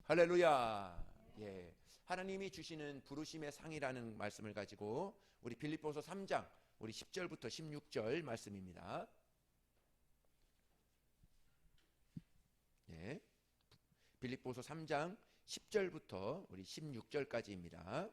할렐루야. 예. 하나님이 주시는 부르심의 상이라는 말씀을 가지고 우리 빌립보서 3장 우리 10절부터 16절 말씀입니다. 예. 빌립보서 3장 10절부터 우리 16절까지입니다.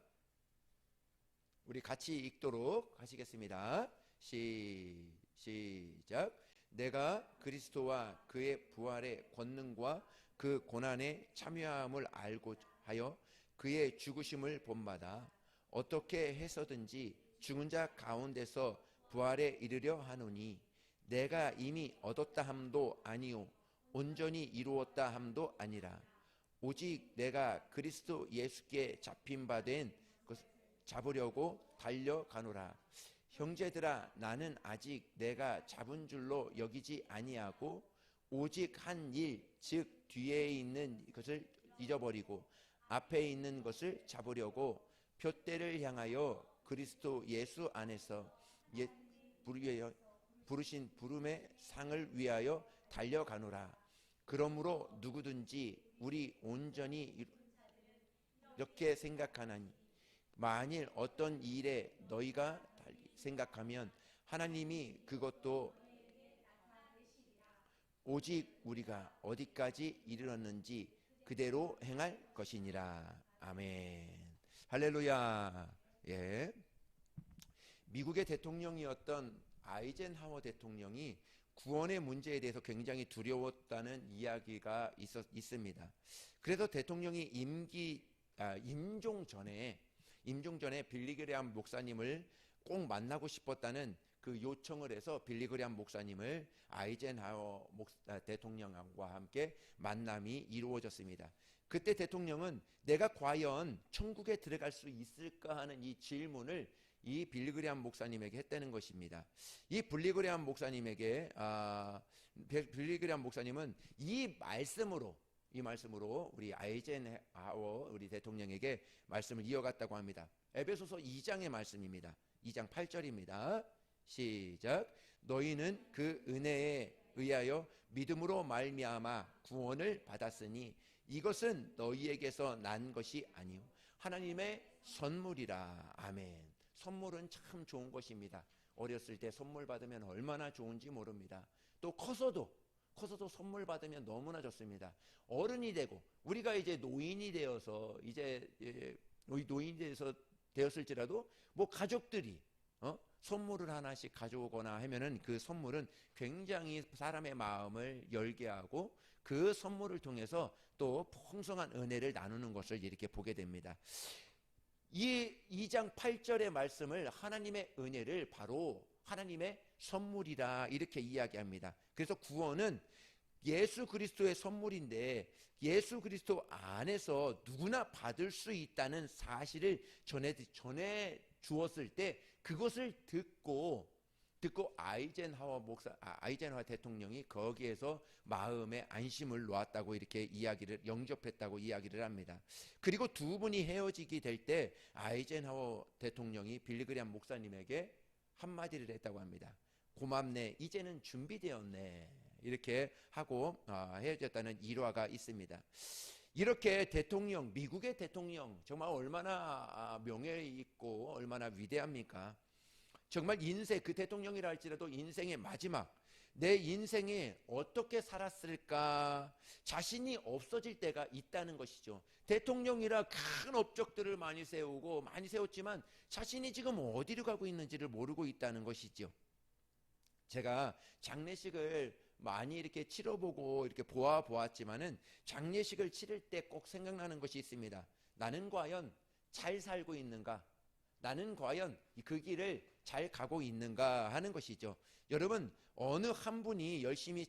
우리 같이 읽도록 하시겠습니다. 시작. 내가 그리스도와 그의 부활의 권능과 그 고난에 참여함을 알고 하여 그의 죽으심을 본받아 어떻게 해서든지 죽은 자 가운데서 부활에 이르려 하노니 내가 이미 얻었다 함도 아니요 온전히 이루었다 함도 아니라 오직 내가 그리스도 예수께 잡힌 바 된 것을 잡으려고 달려가노라. 형제들아, 나는 아직 내가 잡은 줄로 여기지 아니하고 오직 한 일, 즉 뒤에 있는 것을 잊어버리고 앞에 있는 것을 잡으려고 표대를 향하여 그리스도 예수 안에서 부르신 부름의 상을 위하여 달려가노라. 그러므로 누구든지 우리 온전히 이렇게 생각하나니 만일 어떤 일에 너희가 달리 생각하면 하나님이 그것도 오직 우리가 어디까지 이르렀는지 그대로 행할 것이니라. 아멘. 할렐루야. 예. 미국의 대통령이었던 아이젠하워 대통령이 구원의 문제에 대해서 굉장히 두려웠다는 이야기가 있습니다. 그래서 대통령이 임종 전에 빌리그레암 목사님을 꼭 만나고 싶었다는 그 요청을 해서 빌리그레암 목사님을 아이젠하워 대통령과 함께 만남이 이루어졌습니다. 그때 대통령은 내가 과연 천국에 들어갈 수 있을까 하는 이 질문을 이 빌리그레암 목사님에게 했다는 것입니다. 이 빌리그레암 목사님은 이 말씀으로 우리 아이젠하워 우리 대통령에게 말씀을 이어갔다고 합니다. 에베소서 2장의 말씀입니다. 2장 8절입니다. 시작. 너희는 그 은혜에 의하여 믿음으로 말미암아 구원을 받았으니 이것은 너희에게서 난 것이 아니요 하나님의 선물이라. 아멘. 선물은 참 좋은 것입니다. 어렸을 때 선물 받으면 얼마나 좋은지 모릅니다. 또 커서도 선물 받으면 너무나 좋습니다. 어른이 되고 우리가 이제 노인이 되어서 되었을지라도 뭐 가족들이 선물을 하나씩 가져오거나 하면은 그 선물은 굉장히 사람의 마음을 열게 하고 그 선물을 통해서 또 풍성한 은혜를 나누는 것을 이렇게 보게 됩니다. 이 2장 8절의 말씀을 하나님의 은혜를 바로 하나님의 선물이라 이렇게 이야기합니다. 그래서 구원은 예수 그리스도의 선물인데 예수 그리스도 안에서 누구나 받을 수 있다는 사실을 전해 주었을 때 그것을 듣고 아이젠하워 대통령이 거기에서 마음에 안심을 놓았다고 이렇게 영접했다고 이야기를 합니다. 그리고 두 분이 헤어지게 될 때 아이젠하워 대통령이 빌리그레암 목사님에게 한마디를 했다고 합니다. 고맙네, 이제는 준비되었네, 이렇게 하고 헤어졌다는 일화가 있습니다. 이렇게 미국의 대통령 정말 얼마나 명예 있고 얼마나 위대합니까? 정말 그 대통령이라 할지라도 인생의 마지막, 내 인생에 어떻게 살았을까 자신이 없어질 때가 있다는 것이죠. 대통령이라 큰 업적들을 많이 세웠지만 자신이 지금 어디로 가고 있는지를 모르고 있다는 것이죠. 제가 장례식을 많이 이렇게 치러보고 이렇게 보았지만은 장례식을 치를 때 꼭 생각나는 것이 있습니다. 나는 과연 잘 살고 있는가? 나는 과연 그 길을 잘 가고 있는가 하는 것이죠. 여러분, 어느 한 분이 열심히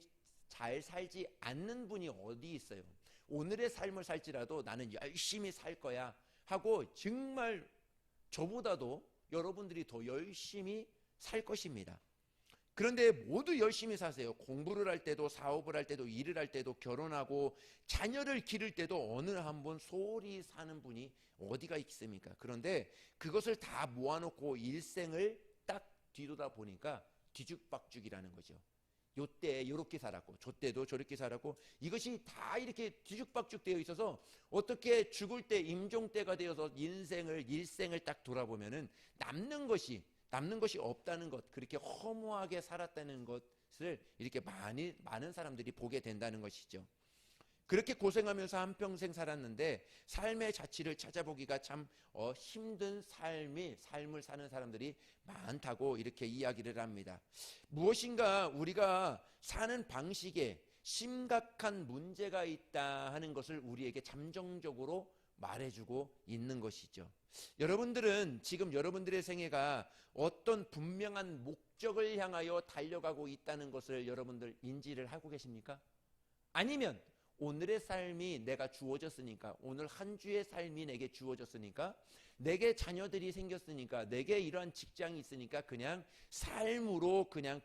잘 살지 않는 분이 어디 있어요? 오늘의 삶을 살지라도 나는 열심히 살 거야 하고 정말 저보다도 여러분들이 더 열심히 살 것입니다. 그런데 모두 열심히 사세요. 공부를 할 때도, 사업을 할 때도, 일을 할 때도, 결혼하고 자녀를 기를 때도 어느 한 분 소홀히 사는 분이 어디가 있습니까? 그런데 그것을 다 모아놓고 일생을 딱 뒤돌아 보니까 뒤죽박죽이라는 거죠. 요때 요렇게 살았고 저때도 저렇게 살았고 이것이 다 이렇게 뒤죽박죽 되어 있어서 어떻게 죽을 때 임종 때가 되어서 일생을 딱 돌아보면은 남는 것이 없다는 것, 그렇게 허무하게 살았다는 것을 이렇게 많은 사람들이 보게 된다는 것이죠. 그렇게 고생하면서 한평생 살았는데 삶의 자취를 찾아보기가 참 힘든 삶을 사는 사람들이 많다고 이렇게 이야기를 합니다. 무엇인가 우리가 사는 방식에 심각한 문제가 있다 하는 것을 우리에게 잠정적으로 말해주고 있는 것이죠. 여러분들은 지금 여러분들의 생애가 어떤 분명한 목적을 향하여 달려가고 있다는 것을 여러분들 인지를 하고 계십니까? 아니면 오늘의 삶이 내가 주어졌으니까, 오늘 한 주의 삶이 내게 주어졌으니까, 내게 자녀들이 생겼으니까, 내게 이러한 직장이 있으니까 그냥 삶으로 그냥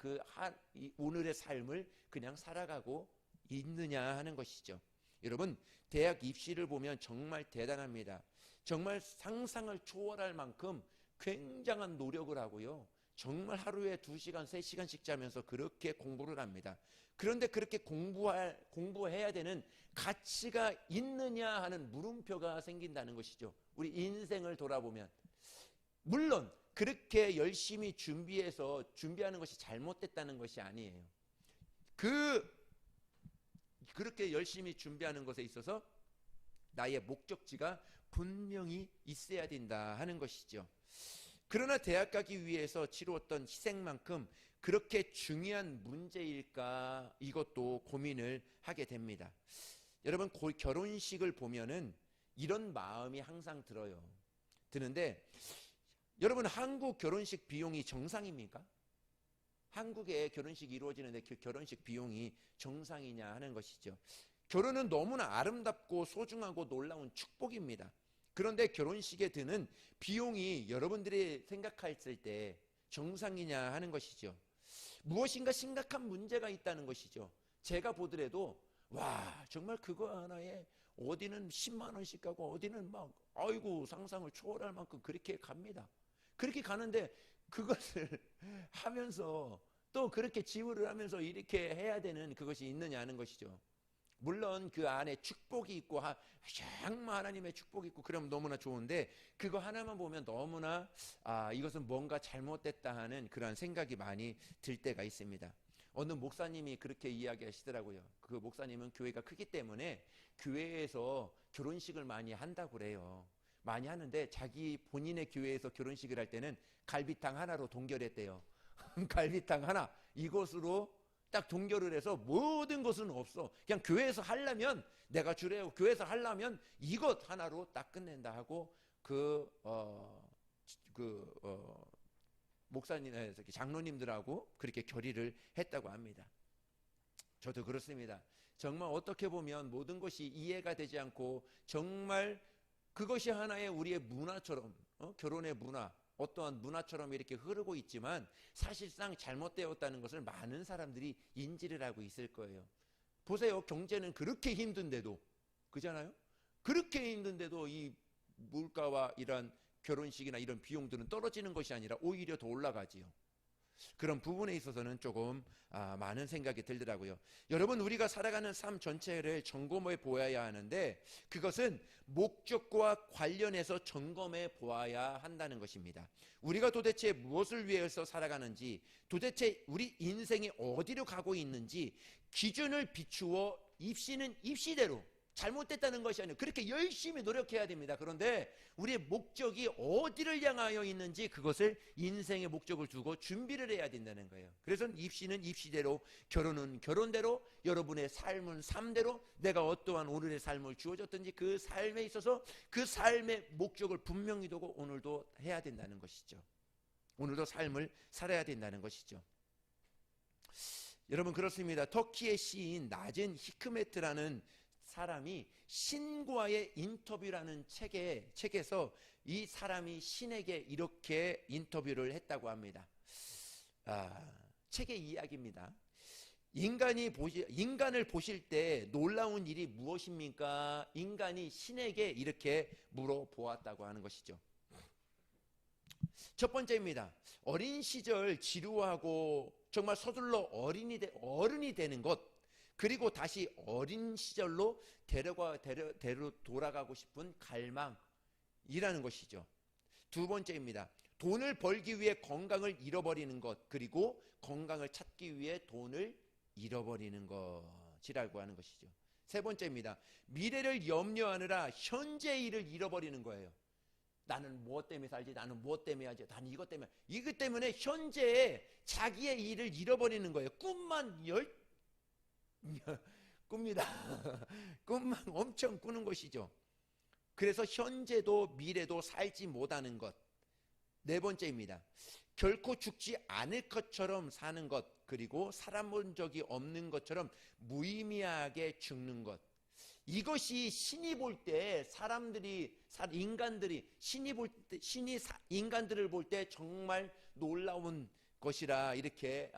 오늘의 삶을 그냥 살아가고 있느냐 하는 것이죠. 여러분, 대학 입시를 보면 정말 대단합니다. 정말 상상을 초월할 만큼 굉장한 노력을 하고요. 정말 하루에 2시간, 3시간씩 자면서 그렇게 공부를 합니다. 그런데 그렇게 공부해야 되는 가치가 있느냐 하는 물음표가 생긴다는 것이죠. 우리 인생을 돌아보면. 물론 그렇게 열심히 준비하는 것이 잘못됐다는 것이 아니에요. 그렇게 열심히 준비하는 것에 있어서 나의 목적지가 분명히 있어야 된다 하는 것이죠. 그러나 대학 가기 위해서 치루었던 희생만큼 그렇게 중요한 문제일까, 이것도 고민을 하게 됩니다. 여러분, 결혼식을 보면은 이런 마음이 항상 드는데, 여러분, 한국 결혼식 비용이 정상입니까? 한국에 결혼식이 이루어지는데 그 결혼식 비용이 정상이냐 하는 것이죠. 결혼은 너무나 아름답고 소중하고 놀라운 축복입니다. 그런데 결혼식에 드는 비용이 여러분들이 생각했을 때 정상이냐 하는 것이죠. 무엇인가 심각한 문제가 있다는 것이죠. 제가 보더라도 와, 정말 그거 하나에 어디는 10만 원씩 가고 어디는 막 아이고 상상을 초월할 만큼 그렇게 갑니다. 그렇게 가는데 그것을 하면서 또 그렇게 지불을 하면서 이렇게 해야 되는 그것이 있느냐 하는 것이죠. 물론 그 안에 축복이 있고 정말 하나님의 축복이 있고 그러면 너무나 좋은데, 그거 하나만 보면 너무나 이것은 뭔가 잘못됐다 하는 그런 생각이 많이 들 때가 있습니다. 어느 목사님이 그렇게 이야기하시더라고요. 그 목사님은 교회가 크기 때문에 교회에서 결혼식을 많이 한다고 그래요. 많이 하는데 본인의 교회에서 결혼식을 할 때는 갈비탕 하나로 동결했대요. 갈비탕 하나, 이것으로 딱 동결을 해서 모든 것은 없어. 그냥 교회에서 하려면 내가 주래요. 교회에서 하려면 이것 하나로 딱 끝낸다 하고 목사님, 장로님들하고 그렇게 결의를 했다고 합니다. 저도 그렇습니다. 정말 어떻게 보면 모든 것이 이해가 되지 않고 정말 그것이 하나의 우리의 문화처럼 결혼의 문화, 어떠한 문화처럼 이렇게 흐르고 있지만 사실상 잘못되었다는 것을 많은 사람들이 인지를 하고 있을 거예요. 보세요. 경제는 그렇게 힘든데도, 그잖아요? 그렇게 힘든데도 이 물가와 이런 결혼식이나 이런 비용들은 떨어지는 것이 아니라 오히려 더 올라가지요. 그런 부분에 있어서는 조금 많은 생각이 들더라고요. 여러분, 우리가 살아가는 삶 전체를 점검해 보아야 하는데 그것은 목적과 관련해서 점검해 보아야 한다는 것입니다. 우리가 도대체 무엇을 위해서 살아가는지, 도대체 우리 인생이 어디로 가고 있는지 기준을 비추어 입시는 입시대로, 잘못됐다는 것이 아니에요. 그렇게 열심히 노력해야 됩니다. 그런데 우리의 목적이 어디를 향하여 있는지 그것을 인생의 목적을 두고 준비를 해야 된다는 거예요. 그래서 입시는 입시대로, 결혼은 결혼대로, 여러분의 삶은 삶대로, 내가 어떠한 오늘의 삶을 주어졌든지 그 삶에 있어서 그 삶의 목적을 분명히 두고 오늘도 해야 된다는 것이죠. 오늘도 삶을 살아야 된다는 것이죠. 여러분, 그렇습니다. 터키의 시인 나젠 히크메트라는 사람이 신과의 인터뷰라는 책에서 이 사람이 신에게 이렇게 인터뷰를 했다고 합니다. 책의 이야기입니다. 인간을 보실 때 놀라운 일이 무엇입니까? 인간이 신에게 이렇게 물어보았다고 하는 것이죠. 첫 번째입니다. 어린 시절 지루하고 정말 서둘러 어른이 되는 것, 그리고 다시 어린 시절로 돌아가고 싶은 갈망이라는 것이죠. 두 번째입니다. 돈을 벌기 위해 건강을 잃어버리는 것, 그리고 건강을 찾기 위해 돈을 잃어버리는 것이라고 하는 것이죠. 세 번째입니다. 미래를 염려하느라 현재의 일을 잃어버리는 거예요. 나는 무엇 때문에 살지? 나는 무엇 때문에 하지? 나는 이것 때문에 현재의 자기의 일을 잃어버리는 거예요. 꿉니다. 꿈만 엄청 꾸는 것이죠. 그래서 현재도 미래도 살지 못하는 것. 네 번째입니다. 결코 죽지 않을 것처럼 사는 것, 그리고 살아본 적이 없는 것처럼 무의미하게 죽는 것. 이것이 신이 볼 때 신이 인간들을 볼 때 정말 놀라운 것이라 이렇게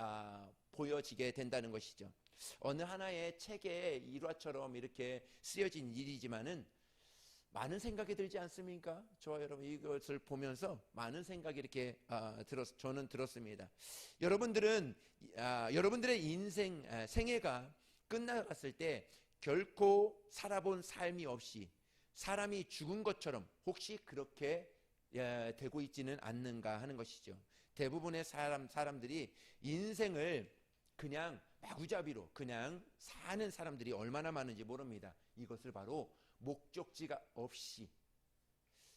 보여지게 된다는 것이죠. 어느 하나의 책의 일화처럼 이렇게 쓰여진 일이지만은 많은 생각이 들지 않습니까? 저와 여러분 이것을 보면서 많은 생각이 이렇게 저는 들었습니다. 여러분들의 인생 생애가 끝나갔을 때 결코 살아본 삶이 없이 사람이 죽은 것처럼 혹시 그렇게 되고 있지는 않는가 하는 것이죠. 대부분의 사람들이 인생을 그냥 마구잡이로 그냥 사는 사람들이 얼마나 많은지 모릅니다. 이것을 바로 목적지가 없이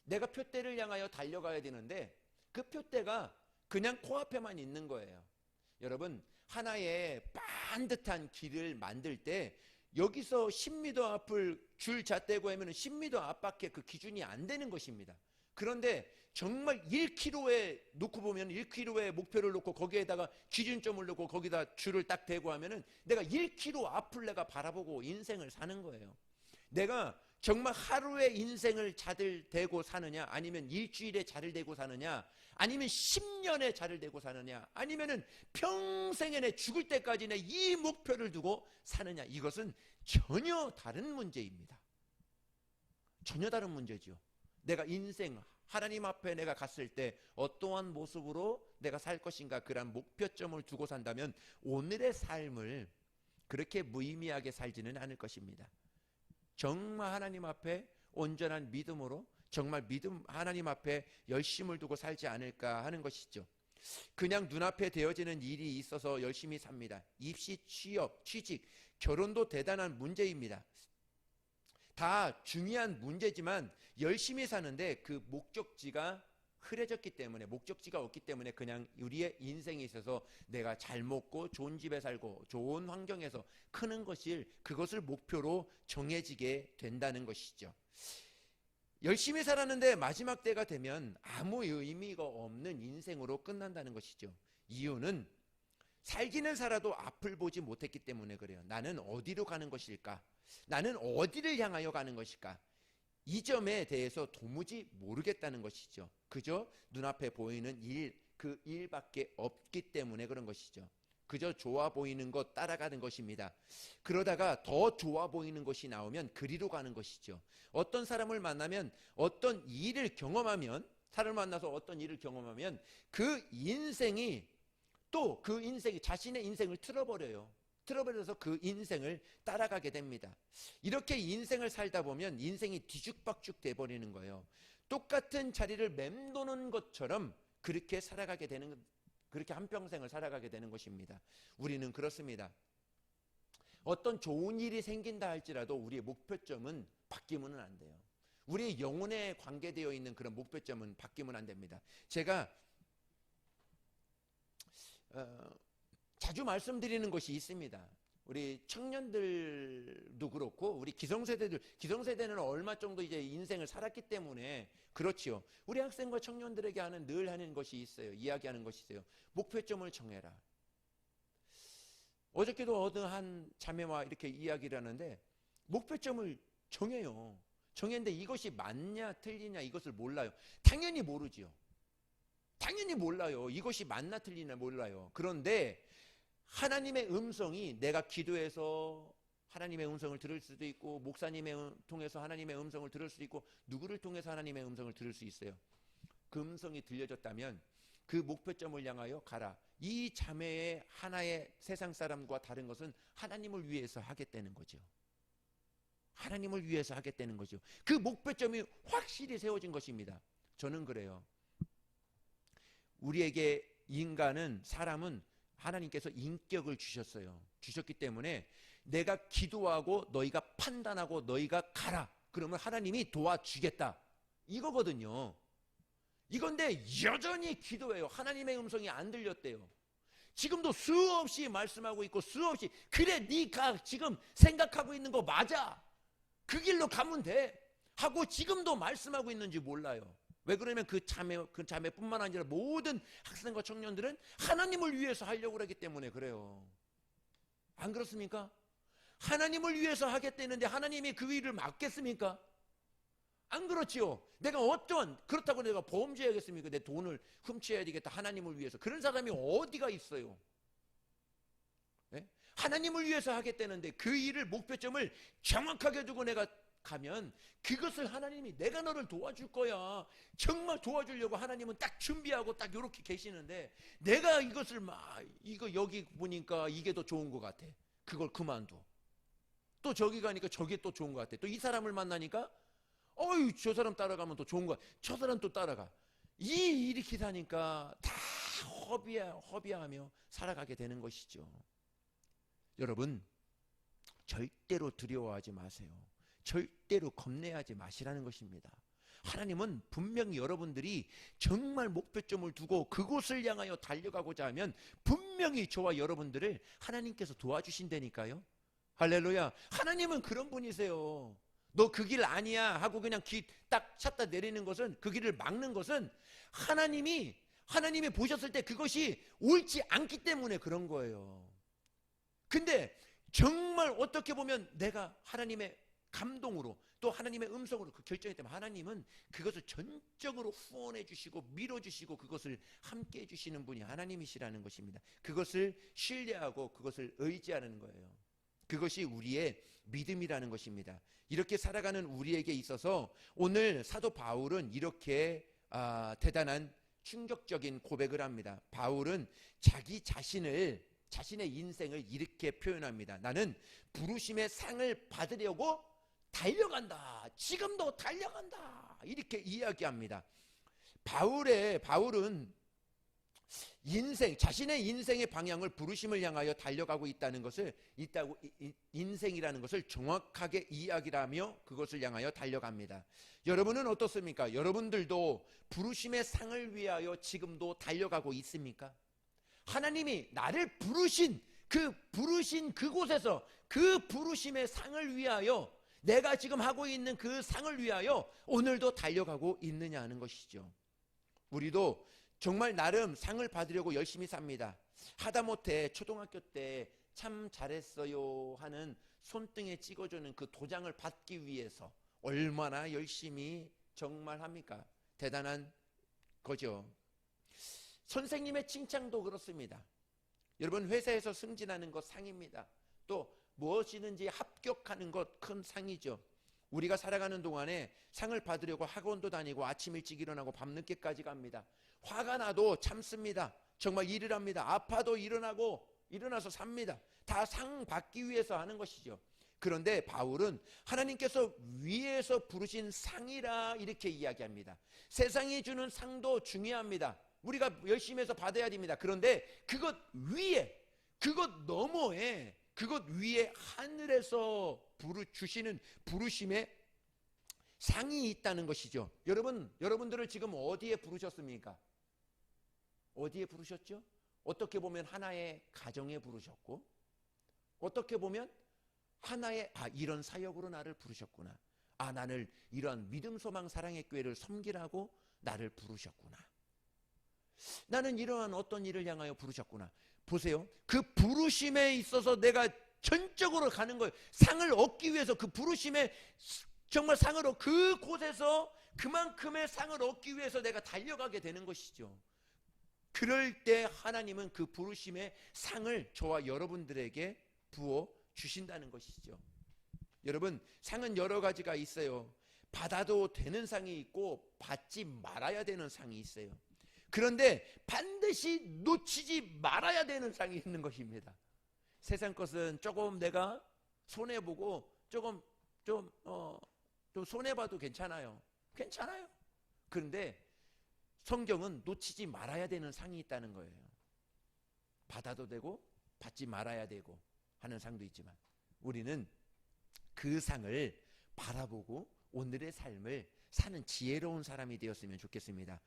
내가 표대를 향하여 달려가야 되는데 그 표대가 그냥 코앞에만 있는 거예요. 여러분, 하나의 반듯한 길을 만들 때 여기서 10m 앞을 줄 잣대고 하면 10m 앞밖에 그 기준이 안 되는 것입니다. 그런데 정말 1km에 놓고 보면 1km의 목표를 놓고 거기에다가 기준점을 놓고 거기다 줄을 딱 대고 하면은 내가 1km 앞을 내가 바라보고 인생을 사는 거예요. 내가 정말 하루에 인생을 자를 대고 사느냐, 아니면 일주일에 자를 대고 사느냐, 아니면 10년에 자를 대고 사느냐, 아니면은 평생에 내 죽을 때까지 내 이 목표를 두고 사느냐. 이것은 전혀 다른 문제입니다. 전혀 다른 문제죠. 내가 인생 하나님 앞에 내가 갔을 때 어떠한 모습으로 내가 살 것인가, 그런 목표점을 두고 산다면 오늘의 삶을 그렇게 무의미하게 살지는 않을 것입니다. 정말 하나님 앞에 온전한 믿음으로 정말 하나님 앞에 열심을 두고 살지 않을까 하는 것이죠. 그냥 눈앞에 되어지는 일이 있어서 열심히 삽니다. 입시, 취업, 취직, 결혼도 대단한 문제입니다. 다 중요한 문제지만 열심히 사는데 그 목적지가 흐려졌기 때문에, 목적지가 없기 때문에 그냥 우리의 인생에 있어서 내가 잘 먹고 좋은 집에 살고 좋은 환경에서 크는 그것을 목표로 정해지게 된다는 것이죠. 열심히 살았는데 마지막 때가 되면 아무 의미가 없는 인생으로 끝난다는 것이죠. 이유는 살기는 살아도 앞을 보지 못했기 때문에 그래요. 나는 어디로 가는 것일까? 나는 어디를 향하여 가는 것일까? 이 점에 대해서 도무지 모르겠다는 것이죠. 그저 눈앞에 보이는 그 일밖에 없기 때문에 그런 것이죠. 그저 좋아 보이는 것 따라가는 것입니다. 그러다가 더 좋아 보이는 것이 나오면 그리로 가는 것이죠. 어떤 사람을 만나면 사람을 만나서 어떤 일을 경험하면 그 인생이 자신의 인생을 틀어버려서 그 인생을 따라가게 됩니다. 이렇게 인생을 살다 보면 인생이 뒤죽박죽 돼버리는 거예요. 똑같은 자리를 맴도는 것처럼 그렇게 한평생을 살아가게 되는 것입니다. 우리는 그렇습니다. 어떤 좋은 일이 생긴다 할지라도 우리의 목표점은 바뀌면 안 돼요. 우리의 영혼에 관계되어 있는 그런 목표점은 바뀌면 안 됩니다. 제가 자주 말씀드리는 것이 있습니다. 우리 청년들도 그렇고 우리 기성세대는 얼마 정도 이제 인생을 살았기 때문에 그렇지요. 우리 학생과 청년들에게 늘 하는 것이 있어요. 이야기하는 것이 있어요. 목표점을 정해라. 어저께도 어느 한 자매와 이렇게 이야기를 하는데 목표점을 정해요. 정했는데 이것이 맞냐 틀리냐 이것을 몰라요. 당연히 모르지요. 당연히 몰라요. 이것이 맞나 틀리나 몰라요. 그런데 하나님의 음성이 내가 기도해서 하나님의 음성을 들을 수도 있고, 목사님의 통해서 하나님의 음성을 들을 수도 있고, 누구를 통해서 하나님의 음성을 들을 수 있어요. 그 음성이 들려졌다면 그 목표점을 향하여 가라. 이 자매의 하나의 세상 사람과 다른 것은 하나님을 위해서 하겠다는 거죠. 하나님을 위해서 하겠다는 거죠. 그 목표점이 확실히 세워진 것입니다. 저는 그래요. 우리에게 인간은, 사람은 하나님께서 인격을 주셨어요. 주셨기 때문에 내가 기도하고 너희가 판단하고 너희가 가라, 그러면 하나님이 도와주겠다, 이거거든요. 이건데 여전히 기도해요. 하나님의 음성이 안 들렸대요. 지금도 수없이 말씀하고 있고 수없이, 그래 네가 지금 생각하고 있는 거 맞아, 그 길로 가면 돼 하고 지금도 말씀하고 있는지 몰라요. 왜 그러면 그 자매뿐만 아니라 모든 학생과 청년들은 하나님을 위해서 하려고 하기 때문에 그래요. 안 그렇습니까? 하나님을 위해서 하겠다는데 하나님이 그 일을 막겠습니까? 안 그렇지요. 내가 그렇다고 내가 범죄하겠습니까? 내 돈을 훔쳐야 되겠다, 하나님을 위해서. 그런 사람이 어디가 있어요? 네? 하나님을 위해서 하겠다는데 그 일을, 목표점을 정확하게 두고 내가 가면 그것을 하나님이, 내가 너를 도와줄 거야, 정말 도와주려고 하나님은 딱 준비하고 딱 이렇게 계시는데, 내가 이것을 이거 여기 보니까 이게 더 좋은 것 같아, 그걸 그만둬. 또 저기 가니까 저게 또 좋은 것 같아. 또 이 사람을 만나니까 어이 저 사람 따라가면 더 좋은 거야, 저 사람 또 따라가. 이렇게 사니까 다 허비하며 살아가게 되는 것이죠. 여러분, 절대로 두려워하지 마세요. 절대로 겁내하지 마시라는 것입니다. 하나님은 분명히 여러분들이 정말 목표점을 두고 그곳을 향하여 달려가고자 하면 분명히 저와 여러분들을 하나님께서 도와주신다니까요. 할렐루야. 하나님은 그런 분이세요. 너 그 길 아니야 하고 그냥 길 딱 찾다 내리는 것은, 그 길을 막는 것은 하나님이 보셨을 때 그것이 옳지 않기 때문에 그런 거예요. 근데 정말 어떻게 보면 내가 하나님의 감동으로, 또 하나님의 음성으로 그 결정했기 때문에 하나님은 그것을 전적으로 후원해 주시고 밀어주시고 그것을 함께 해주시는 분이 하나님이시라는 것입니다. 그것을 신뢰하고 그것을 의지하는 거예요. 그것이 우리의 믿음이라는 것입니다. 이렇게 살아가는 우리에게 있어서 오늘 사도 바울은 이렇게 대단한 충격적인 고백을 합니다. 바울은 자신의 인생을 이렇게 표현합니다. 나는 부르심의 상을 받으려고 달려간다. 지금도 달려간다. 이렇게 이야기합니다. 바울은 자신의 인생의 방향을, 부르심을 향하여 달려가고 있다는 것을, 인생이라는 것을 정확하게 이야기하며 그것을 향하여 달려갑니다. 여러분은 어떻습니까? 여러분들도 부르심의 상을 위하여 지금도 달려가고 있습니까? 하나님이 나를 부르신 그곳에서 그 부르심의 상을 위하여, 내가 지금 하고 있는 그 상을 위하여 오늘도 달려가고 있느냐 하는 것이죠. 우리도 정말 나름 상을 받으려고 열심히 삽니다. 하다못해 초등학교 때 참 잘했어요 하는 손등에 찍어주는 그 도장을 받기 위해서 얼마나 열심히 정말 합니까? 대단한 거죠. 선생님의 칭찬도 그렇습니다. 여러분, 회사에서 승진하는 것 상입니다. 또 무엇이든지 합격하는 것 큰 상이죠. 우리가 살아가는 동안에 상을 받으려고 학원도 다니고 아침 일찍 일어나고 밤늦게까지 갑니다. 화가 나도 참습니다. 정말 일을 합니다. 아파도 일어나서 삽니다. 다 상 받기 위해서 하는 것이죠. 그런데 바울은 하나님께서 위에서 부르신 상이라 이렇게 이야기합니다. 세상이 주는 상도 중요합니다. 우리가 열심히 해서 받아야 됩니다. 그런데 그것 너머에, 그것 위에 하늘에서 주시는 부르심의 상이 있다는 것이죠. 여러분들을 지금 어디에 부르셨습니까? 어디에 부르셨죠? 어떻게 보면 하나의 가정에 부르셨고, 어떻게 보면 하나의 이런 사역으로 나를 부르셨구나. 나를 이러한 믿음 소망 사랑의 교회를 섬기라고 나를 부르셨구나. 나는 이러한 어떤 일을 향하여 부르셨구나. 보세요. 그 부르심에 있어서 내가 전적으로 가는 거예요. 상을 얻기 위해서, 그 부르심에 정말 그곳에서 그만큼의 상을 얻기 위해서 내가 달려가게 되는 것이죠. 그럴 때 하나님은 그 부르심의 상을 저와 여러분들에게 부어 주신다는 것이죠. 여러분, 상은 여러 가지가 있어요. 받아도 되는 상이 있고 받지 말아야 되는 상이 있어요. 그런데 반드시 놓치지 말아야 되는 상이 있는 것입니다. 세상 것은 조금 내가 손해보고 조금 좀 손해봐도 괜찮아요. 괜찮아요. 그런데 성경은 놓치지 말아야 되는 상이 있다는 거예요. 받아도 되고 받지 말아야 되고 하는 상도 있지만 우리는 그 상을 바라보고 오늘의 삶을 사는 지혜로운 사람이 되었으면 좋겠습니다.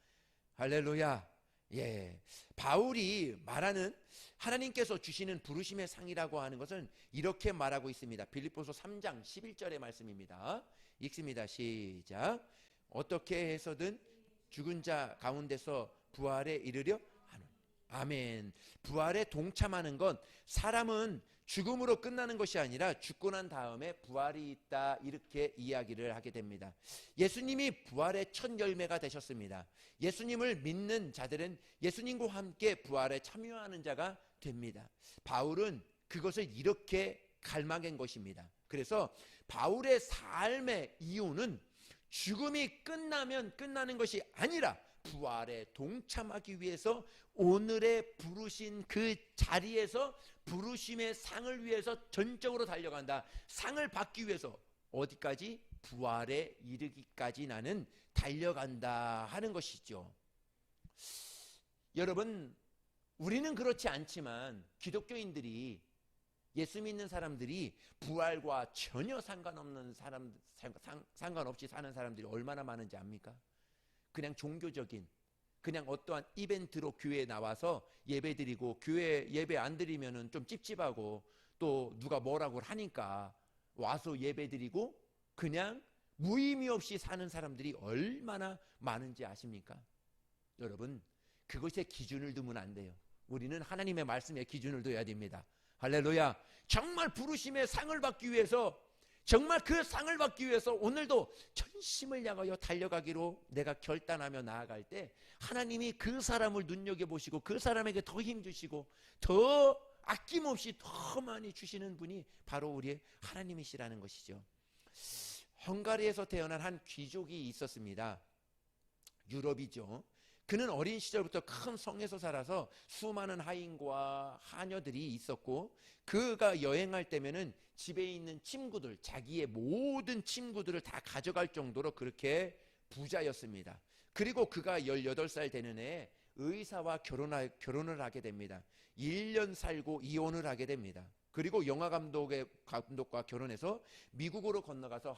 할렐루야. 예, 바울이 말하는 하나님께서 주시는 부르심의 상이라고 하는 것은 이렇게 말하고 있습니다. 빌립보서 3장 11절의 말씀입니다. 읽습니다. 시작. 어떻게 해서든 죽은 자 가운데서 부활에 이르려 하는. 아멘. 부활에 동참하는 건 사람은 죽음으로 끝나는 것이 아니라 죽고 난 다음에 부활이 있다, 이렇게 이야기를 하게 됩니다. 예수님이 부활의 첫 열매가 되셨습니다. 예수님을 믿는 자들은 예수님과 함께 부활에 참여하는 자가 됩니다. 바울은 그것을 이렇게 갈망한 것입니다. 그래서 바울의 삶의 이유는 죽음이 끝나면 끝나는 것이 아니라 부활에 동참하기 위해서 오늘의 부르신 그 자리에서 부르심의 상을 위해서 전적으로 달려간다. 상을 받기 위해서 어디까지? 부활에 이르기까지 나는 달려간다 하는 것이죠. 여러분, 우리는 그렇지 않지만 기독교인들이, 예수 믿는 사람들이 부활과 전혀 상관없이 사는 사람들이 얼마나 많은지 압니까? 그냥 종교적인, 그냥 어떠한 이벤트로 교회에 나와서 예배 드리고, 교회 예배 안 드리면은 좀 찝찝하고 또 누가 뭐라고 하니까 와서 예배 드리고 그냥 무의미 없이 사는 사람들이 얼마나 많은지 아십니까? 여러분, 그것에 기준을 두면 안 돼요. 우리는 하나님의 말씀에 기준을 둬야 됩니다. 할렐루야. 정말 부르심의 상을 받기 위해서, 정말 그 상을 받기 위해서 오늘도 전심을 향하여 달려가기로 내가 결단하며 나아갈 때 하나님이 그 사람을 눈여겨보시고 그 사람에게 더 힘주시고 더 아낌없이 더 많이 주시는 분이 바로 우리의 하나님이시라는 것이죠. 헝가리에서 태어난 한 귀족이 있었습니다. 유럽이죠. 그는 어린 시절부터 큰 성에서 살아서 수많은 하인과 하녀들이 있었고, 그가 여행할 때면은 집에 있는 침구들, 자기의 모든 침구들을 다 가져갈 정도로 그렇게 부자였습니다. 그리고 그가 18살 되는 해에 의사와 결혼을 하게 됩니다. 1년 살고 이혼을 하게 됩니다. 그리고 영화 감독과 결혼해서 미국으로 건너가서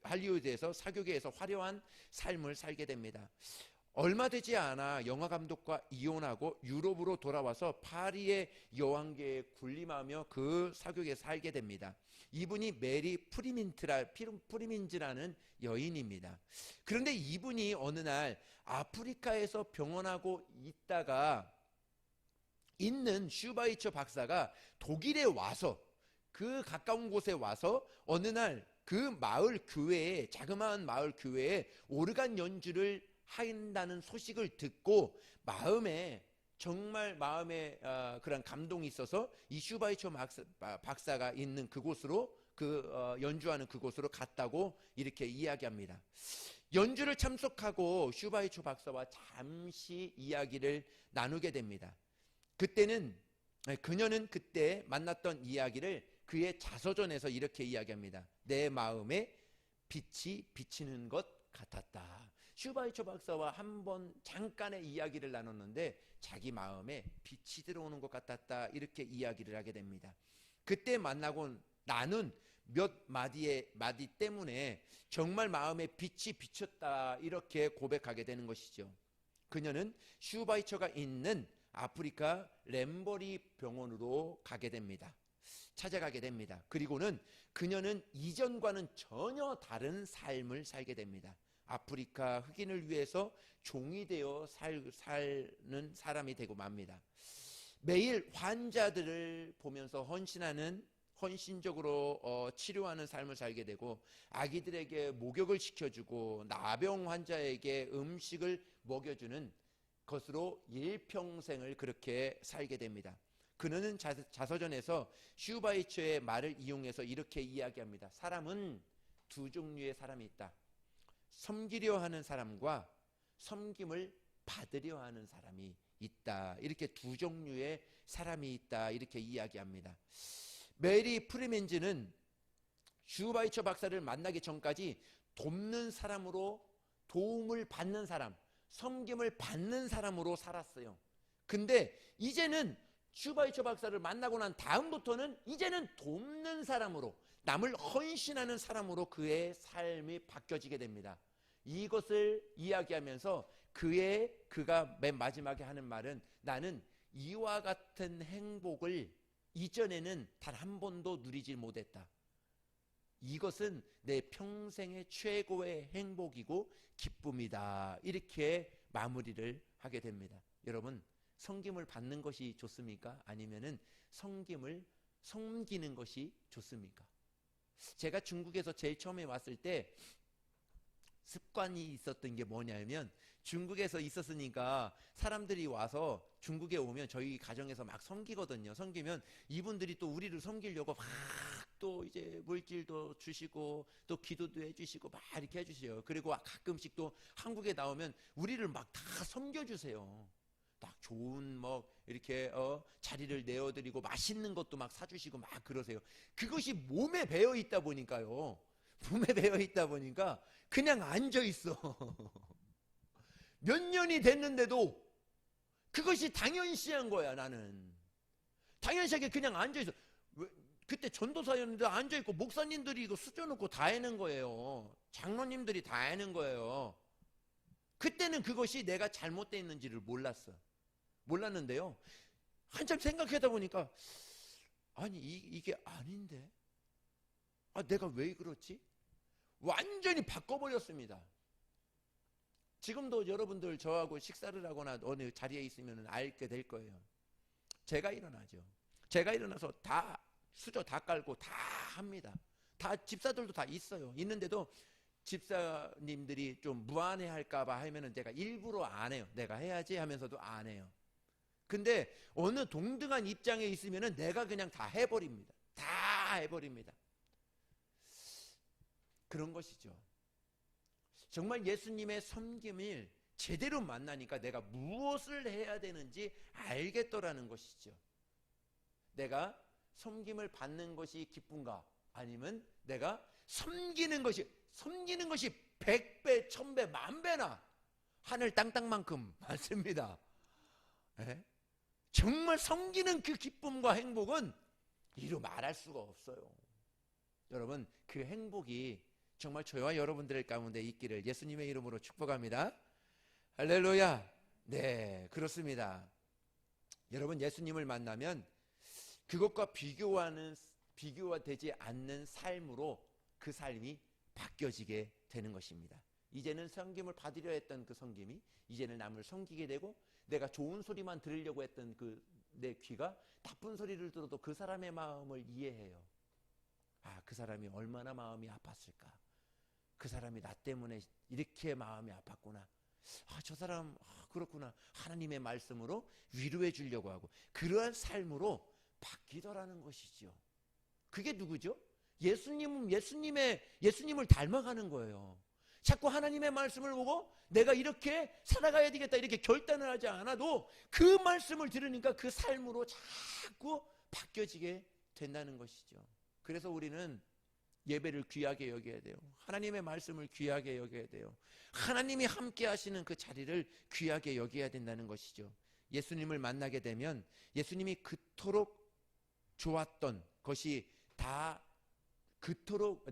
할리우드에서 사교계에서 화려한 삶을 살게 됩니다. 얼마 되지 않아 영화 감독과 이혼하고 유럽으로 돌아와서 파리의 여왕계에 군림하며 그 사교계에 살게 됩니다. 이분이 메리 프리민즈라는 여인입니다. 그런데 이분이 어느 날 아프리카에서 병원하고 있다가 있는 슈바이처 박사가 독일에 와서, 그 가까운 곳에 와서 어느 날 그 마을 교회에, 자그마한 마을 교회에 오르간 연주를 한다는 소식을 듣고 정말 마음에 그런 감동이 있어서 이 슈바이처 박사가 있는 그곳으로, 연주하는 그곳으로 갔다고 이렇게 이야기합니다. 연주를 참석하고 슈바이처 박사와 잠시 이야기를 나누게 됩니다. 그녀는 그때 만났던 이야기를 그의 자서전에서 이렇게 이야기합니다. 내 마음에 빛이 비치는 것 같았다. 슈바이처 박사와 한번 잠깐의 이야기를 나눴는데 자기 마음에 빛이 들어오는 것 같았다, 이렇게 이야기를 하게 됩니다. 그때 만나고 나눈 몇 마디 때문에 정말 마음에 빛이 비쳤다, 이렇게 고백하게 되는 것이죠. 그녀는 슈바이처가 있는 아프리카 렘버리 병원으로 찾아가게 됩니다. 그리고는 그녀는 이전과는 전혀 다른 삶을 살게 됩니다. 아프리카 흑인을 위해서 종이 되어 사는 사람이 되고 맙니다. 매일 환자들을 보면서 헌신적으로 치료하는 삶을 살게 되고, 아기들에게 목욕을 시켜주고 나병 환자에게 음식을 먹여주는 것으로 일평생을 그렇게 살게 됩니다. 그는 자서전에서 슈바이처의 말을 이용해서 이렇게 이야기합니다. 사람은 두 종류의 사람이 있다. 섬기려 하는 사람과 섬김을 받으려 하는 사람이 있다. 이렇게 두 종류의 사람이 있다. 이렇게 이야기합니다. 메리 프리맨즈는 슈바이처 박사를 만나기 전까지 돕는 사람으로, 도움을 받는 사람, 섬김을 받는 사람으로 살았어요. 근데 이제는 슈바이처 박사를 만나고 난 다음부터는 이제는 돕는 사람으로, 남을 헌신하는 사람으로 그의 삶이 바뀌어지게 됩니다. 이것을 이야기하면서 그가 맨 마지막에 하는 말은, 나는 이와 같은 행복을 이전에는 단 한 번도 누리지 못했다. 이것은 내 평생의 최고의 행복이고 기쁨이다. 이렇게 마무리를 하게 됩니다. 여러분, 섬김을 받는 것이 좋습니까? 아니면은 섬기는 것이 좋습니까? 제가 중국에서 제일 처음에 왔을 때 습관이 있었던 게 뭐냐면, 중국에서 있었으니까 사람들이 와서 중국에 오면 저희 가정에서 막 섬기거든요. 섬기면 이분들이 또 우리를 섬기려고 막 또 이제 물질도 주시고 또 기도도 해주시고 막 이렇게 해주세요. 그리고 가끔씩 또 한국에 나오면 우리를 막 다 섬겨주세요. 딱 좋은 이렇게 자리를 내어드리고 맛있는 것도 막 사주시고 막 그러세요. 그것이 몸에 배어 있다 보니까요. 몸에 배어 있다 보니까 그냥 앉아 있어. 몇 년이 됐는데도 그것이 당연시한 거야. 나는 당연시하게 그냥 앉아 있어. 그때 전도사였는데 앉아 있고 목사님들이 이거 수저놓고 다 해는 거예요. 장로님들이 다 해는 거예요. 그때는 그것이 내가 잘못되어 있는지를 몰랐는데요. 한참 생각하다 보니까, 아니 이게 아닌데, 내가 왜 그렇지? 완전히 바꿔버렸습니다. 지금도 여러분들 저하고 식사를 하거나 어느 자리에 있으면 알게 될 거예요. 제가 일어나죠. 제가 일어나서 다 수저 다 깔고 다 합니다. 다 집사들도 다 있어요. 있는데도 집사님들이 좀 무안해 할까봐 하면은 제가 일부러 안 해요. 내가 해야지 하면서도 안 해요. 근데 어느 동등한 입장에 있으면은 내가 그냥 다 해버립니다. 다 해버립니다. 그런 것이죠. 정말 예수님의 섬김을 제대로 만나니까 내가 무엇을 해야 되는지 알겠더라는 것이죠. 내가 섬김을 받는 것이 기쁜가? 아니면 내가 섬기는 것이 100배, 1000배, 10,000배나 하늘 땅땅만큼 많습니다. 네? 정말 섬기는 그 기쁨과 행복은 이루 말할 수가 없어요. 여러분, 그 행복이 정말 저와 여러분들 가운데 있기를 예수님의 이름으로 축복합니다. 할렐루야. 네, 그렇습니다. 여러분, 예수님을 만나면 그것과 비교가 되지 않는 삶으로 그 삶이 바뀌어지게 되는 것입니다. 이제는 섬김을 받으려 했던 그 섬김이 이제는 남을 섬기게 되고, 내가 좋은 소리만 들으려고 했던 내 귀가 나쁜 소리를 들어도 그 사람의 마음을 이해해요. 그 사람이 얼마나 마음이 아팠을까. 그 사람이 나 때문에 이렇게 마음이 아팠구나. 저 사람 그렇구나. 하나님의 말씀으로 위로해 주려고 하고, 그러한 삶으로 바뀌더라는 것이죠. 그게 누구죠? 예수님을 닮아가는 거예요. 자꾸 하나님의 말씀을 보고 내가 이렇게 살아가야 되겠다 이렇게 결단을 하지 않아도 그 말씀을 들으니까 그 삶으로 자꾸 바뀌어지게 된다는 것이죠. 그래서 우리는 예배를 귀하게 여겨야 돼요. 하나님의 말씀을 귀하게 여겨야 돼요. 하나님이 함께 하시는 그 자리를 귀하게 여겨야 된다는 것이죠. 예수님을 만나게 되면 예수님이 그토록 좋았던 것이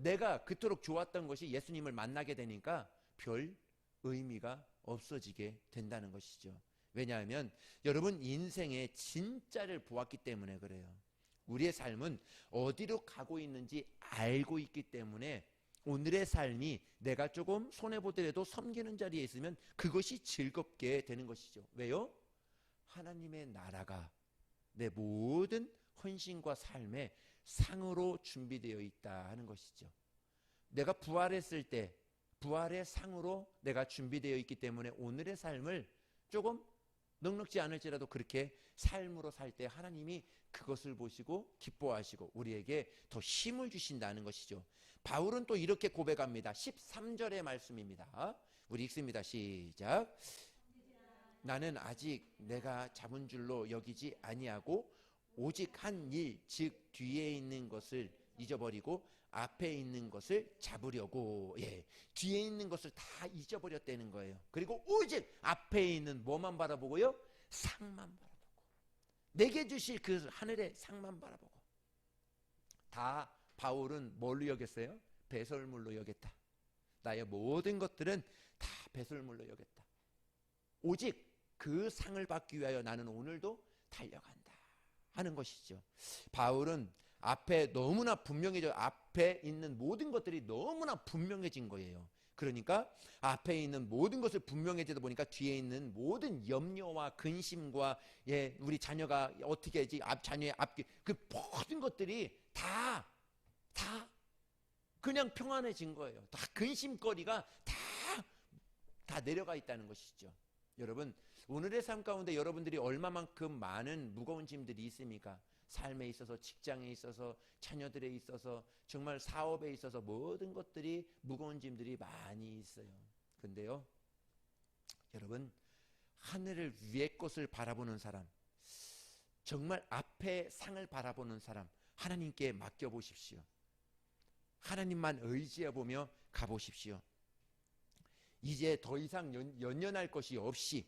내가 그토록 좋았던 것이 예수님을 만나게 되니까 별 의미가 없어지게 된다는 것이죠. 왜냐하면 여러분, 인생의 진짜를 보았기 때문에 그래요. 우리의 삶은 어디로 가고 있는지 알고 있기 때문에 오늘의 삶이 내가 조금 손해보더라도 섬기는 자리에 있으면 그것이 즐겁게 되는 것이죠. 왜요? 하나님의 나라가 내 모든 헌신과 삶의 상으로 준비되어 있다 하는 것이죠. 내가 부활했을 때 부활의 상으로 내가 준비되어 있기 때문에 오늘의 삶을 조금 넉넉지 않을지라도 그렇게 삶으로 살 때 하나님이 그것을 보시고 기뻐하시고 우리에게 더 힘을 주신다는 것이죠. 바울은 또 이렇게 고백합니다. 13절의 말씀입니다. 우리 읽습니다. 시작. 나는 아직 내가 잡은 줄로 여기지 아니하고 오직 한 일, 즉 뒤에 있는 것을 잊어버리고 앞에 있는 것을 잡으려고. 예, 뒤에 있는 것을 다 잊어버렸다는 거예요. 그리고 오직 앞에 있는 뭐만 바라보고요? 상만 바라보고, 내게 주실 그 하늘의 상만 바라보고. 다 바울은 뭘로 여겼어요? 배설물로 여겼다. 나의 모든 것들은 다 배설물로 여겼다. 오직 그 상을 받기 위하여 나는 오늘도 달려간다 하는 것이죠. 바울은 앞에 너무나 분명해져, 앞에 있는 모든 것들이 너무나 분명해진 거예요. 그러니까 앞에 있는 모든 것을 분명해지다 보니까 뒤에 있는 모든 염려와 근심과, 예, 우리 자녀가 어떻게 하지, 자녀의 앞길, 그 모든 것들이 다 그냥 평안해진 거예요. 다 근심거리가 다 내려가 있다는 것이죠. 여러분, 오늘의 삶 가운데 여러분들이 얼마만큼 많은 무거운 짐들이 있습니까? 삶에 있어서, 직장에 있어서, 자녀들에 있어서, 정말 사업에 있어서 모든 것들이 무거운 짐들이 많이 있어요. 근데요, 여러분, 하늘을 위의 것을 바라보는 사람, 정말 앞에 상을 바라보는 사람, 하나님께 맡겨보십시오. 하나님만 의지해보며 가보십시오. 이제 더 이상 연연할 것이 없이,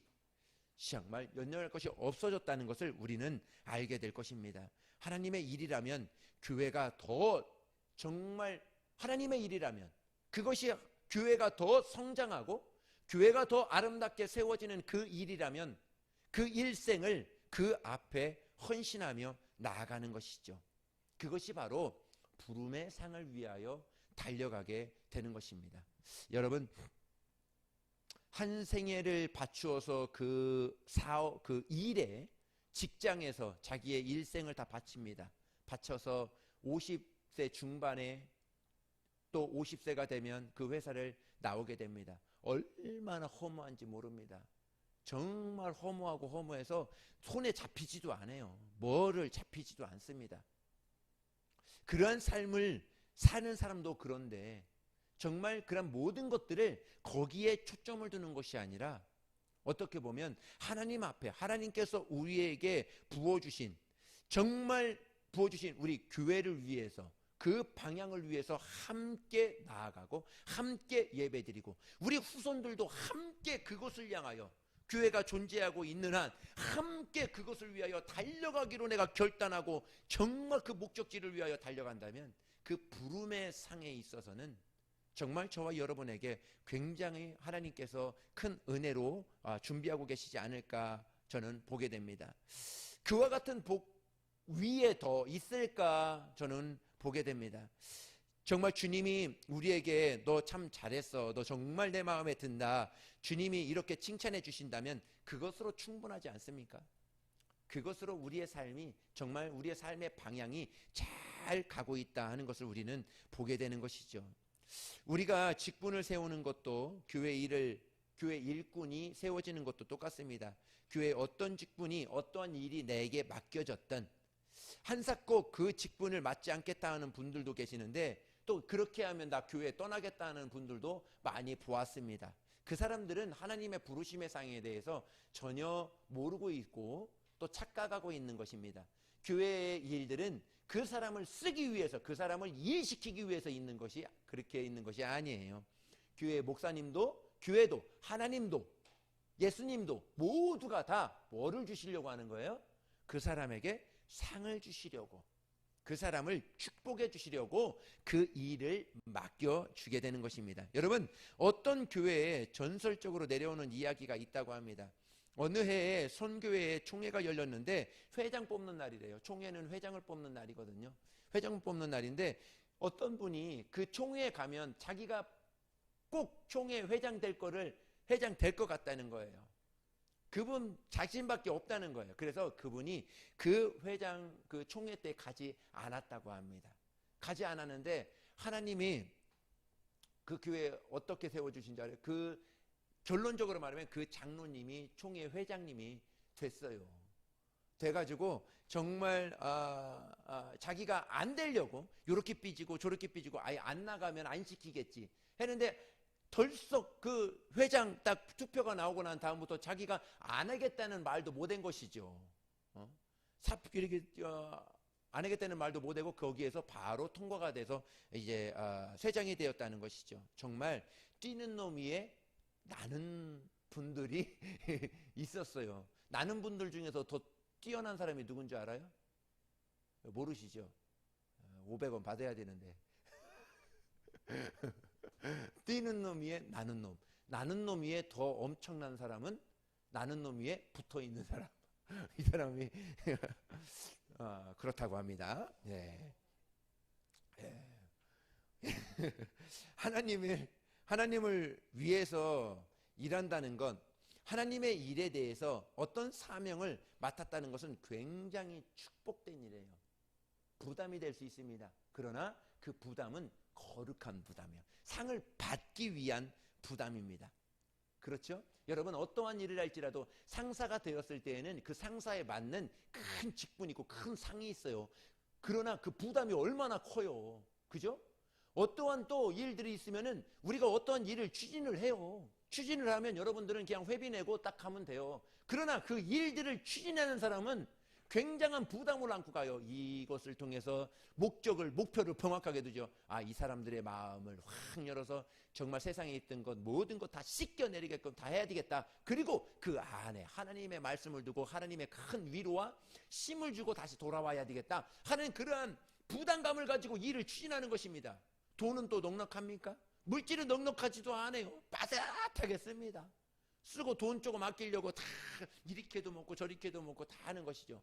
정말 연연할 것이 없어졌다는 것을 우리는 알게 될 것입니다. 하나님의 일이라면, 교회가 더, 정말 하나님의 일이라면, 그것이 교회가 더 성장하고 교회가 더 아름답게 세워지는 그 일이라면 그 일생을 그 앞에 헌신하며 나아가는 것이죠. 그것이 바로 부름의 상을 위하여 달려가게 되는 것입니다. 여러분, 한 생애를 바추어서 그 사업, 그 일에, 직장에서 자기의 일생을 다 바칩니다. 바쳐서 50세 중반에 또 50세가 되면 그 회사를 나오게 됩니다. 얼마나 허무한지 모릅니다. 정말 허무하고 허무해서 손에 잡히지도 않아요. 뭐를 잡히지도 않습니다. 그러한 삶을 사는 사람도 그런데, 정말 그런 모든 것들을 거기에 초점을 두는 것이 아니라, 어떻게 보면 하나님 앞에, 하나님께서 우리에게 부어주신, 정말 부어주신 우리 교회를 위해서, 그 방향을 위해서 함께 나아가고 함께 예배드리고, 우리 후손들도 함께 그것을 향하여, 교회가 존재하고 있는 한 함께 그것을 위하여 달려가기로 내가 결단하고 정말 그 목적지를 위하여 달려간다면, 그 부름의 상에 있어서는 정말 저와 여러분에게 굉장히 하나님께서 큰 은혜로 준비하고 계시지 않을까 저는 보게 됩니다. 그와 같은 복 위에 더 있을까 저는 보게 됩니다. 정말 주님이 우리에게 너 참 잘했어, 너 정말 내 마음에 든다, 주님이 이렇게 칭찬해 주신다면 그것으로 충분하지 않습니까? 그것으로 우리의 삶이, 정말 우리의 삶의 방향이 잘 가고 있다 하는 것을 우리는 보게 되는 것이죠. 우리가 직분을 세우는 것도, 교회 일꾼이 세워지는 것도 똑같습니다. 교회 어떤 직분이, 어떠한 일이 내게 맡겨졌던, 한사코 그 직분을 맡지 않겠다 하는 분들도 계시는데, 또 그렇게 하면 나 교회 떠나겠다 하는 분들도 많이 보았습니다. 그 사람들은 하나님의 부르심의 상에 대해서 전혀 모르고 있고 또 착각하고 있는 것입니다. 교회의 일들은 그 사람을 쓰기 위해서, 그 사람을 일시키기 위해서 있는 것이, 그렇게 있는 것이 아니에요. 교회 목사님도, 교회도, 하나님도, 예수님도 모두가 다 뭐를 주시려고 하는 거예요? 그 사람에게 상을 주시려고, 그 사람을 축복해 주시려고 그 일을 맡겨주게 되는 것입니다. 여러분, 어떤 교회에 전설적으로 내려오는 이야기가 있다고 합니다. 어느 해에 선교회에 총회가 열렸는데 회장 뽑는 날이래요. 총회는 회장을 뽑는 날이거든요. 회장 뽑는 날인데, 어떤 분이 그 총회에 가면 자기가 꼭 총회 회장 될 것 같다는 거예요. 그분 자신밖에 없다는 거예요. 그래서 그분이 그 회장, 그 총회 때 가지 않았다고 합니다. 가지 않았는데 하나님이 그 교회에 어떻게 세워주신 줄 알아요? 그 결론적으로 말하면 그 장로님이, 총회 회장님이 됐어요. 돼가지고 정말 자기가 안 되려고 요렇게 삐지고 저렇게 삐지고 아예 안 나가면 안 시키겠지 했는데 덜썩 그 회장 딱 투표가 나오고 난 다음부터 자기가 안 하겠다는 말도 못한 것이죠. 이렇게 안 하겠다는 말도 못하고 거기에서 바로 통과가 돼서 이제 회장이 되었다는 것이죠. 정말 뛰는 놈 위에 나는 분들이 있었어요. 나는 분들 중에서 더 뛰어난 사람이 누군지 알아요? 모르시죠? 500원 받아야 되는데. 뛰는 놈 위에 나는 놈. 나는 놈 위에 더 엄청난 사람은 나는 놈 위에 붙어 있는 사람. 이 사람이 그렇다고 합니다. 네. 하나님을 위해서 일한다는 건 하나님의 일에 대해서 어떤 사명을 맡았다는 것은 굉장히 축복된 일이에요. 부담이 될 수 있습니다. 그러나 그 부담은 거룩한 부담이에요. 상을 받기 위한 부담입니다. 그렇죠? 여러분 어떠한 일을 할지라도 상사가 되었을 때에는 그 상사에 맞는 큰 직분이 있고 큰 상이 있어요. 그러나 그 부담이 얼마나 커요. 그죠? 어떠한 또 일들이 있으면은 우리가 어떠한 일을 추진을 해요. 추진을 하면 여러분들은 그냥 회비 내고 딱 하면 돼요. 그러나 그 일들을 추진하는 사람은 굉장한 부담을 안고 가요. 이것을 통해서 목표를 명확하게 두죠. 이 사람들의 마음을 확 열어서 정말 세상에 있던 것 모든 것 다 씻겨내리게끔 다 해야 되겠다. 그리고 그 안에 하나님의 말씀을 두고 하나님의 큰 위로와 힘을 주고 다시 돌아와야 되겠다 하는 그러한 부담감을 가지고 일을 추진하는 것입니다. 돈은 또 넉넉합니까? 물질은 넉넉하지도 않아요. 빠삭하게 씁니다. 쓰고 돈 조금 아끼려고 다 이렇게도 먹고 저렇게도 먹고 다 하는 것이죠.